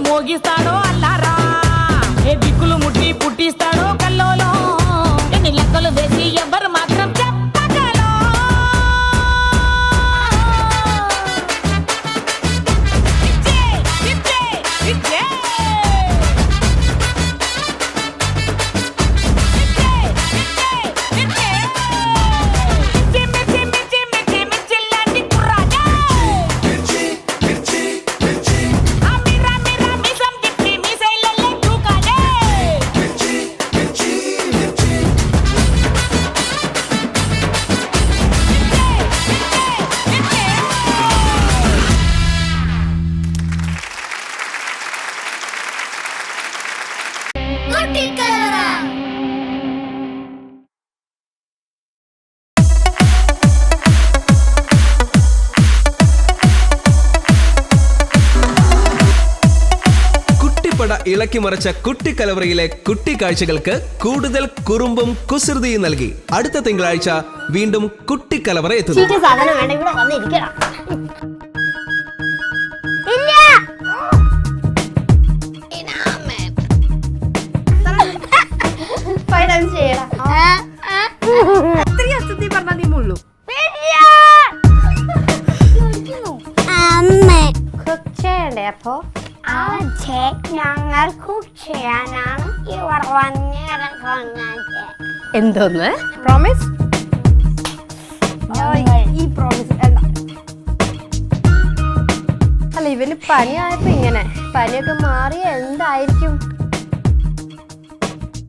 మోగిస్తాడో అల్లారా, ఏ దిక్కులు ముట్టి పుట్టిస్తాడో కల్లోలో, ఎన్ని లెక్కలు వేసి ఎవరు మాత్రం చెప్పగలో. ఇచ్చే ఇచ్చే ఇచ్చే കുട്ടിപ്പട ഇളക്കിമറിച്ച കുട്ടിക്കലവറയിലെ കുട്ടിക്കാഴ്ചകൾക്ക് കൂടുതൽ കുറുമ്പും കുസൃതിയും നൽകി അടുത്ത തിങ്കളാഴ്ച വീണ്ടും കുട്ടിക്കലവറ എത്തുന്നു. സാധനം വേണ്ട, ഇവിടെ വന്നിരിക്കണം. അപ്പോ ഞങ്ങൾ കുക്ക് ചെയ്യാനാണ് ഇവർ വന്നിറങ്ങുന്നത്. എന്തോന്ന് പ്രോമിസ്? ഈ പ്രോമിസ് അല്ല, ഇവന് പനിയായപ്പോ ഇങ്ങനെ. പനിയൊക്കെ മാറിയ എന്തായിരിക്കും?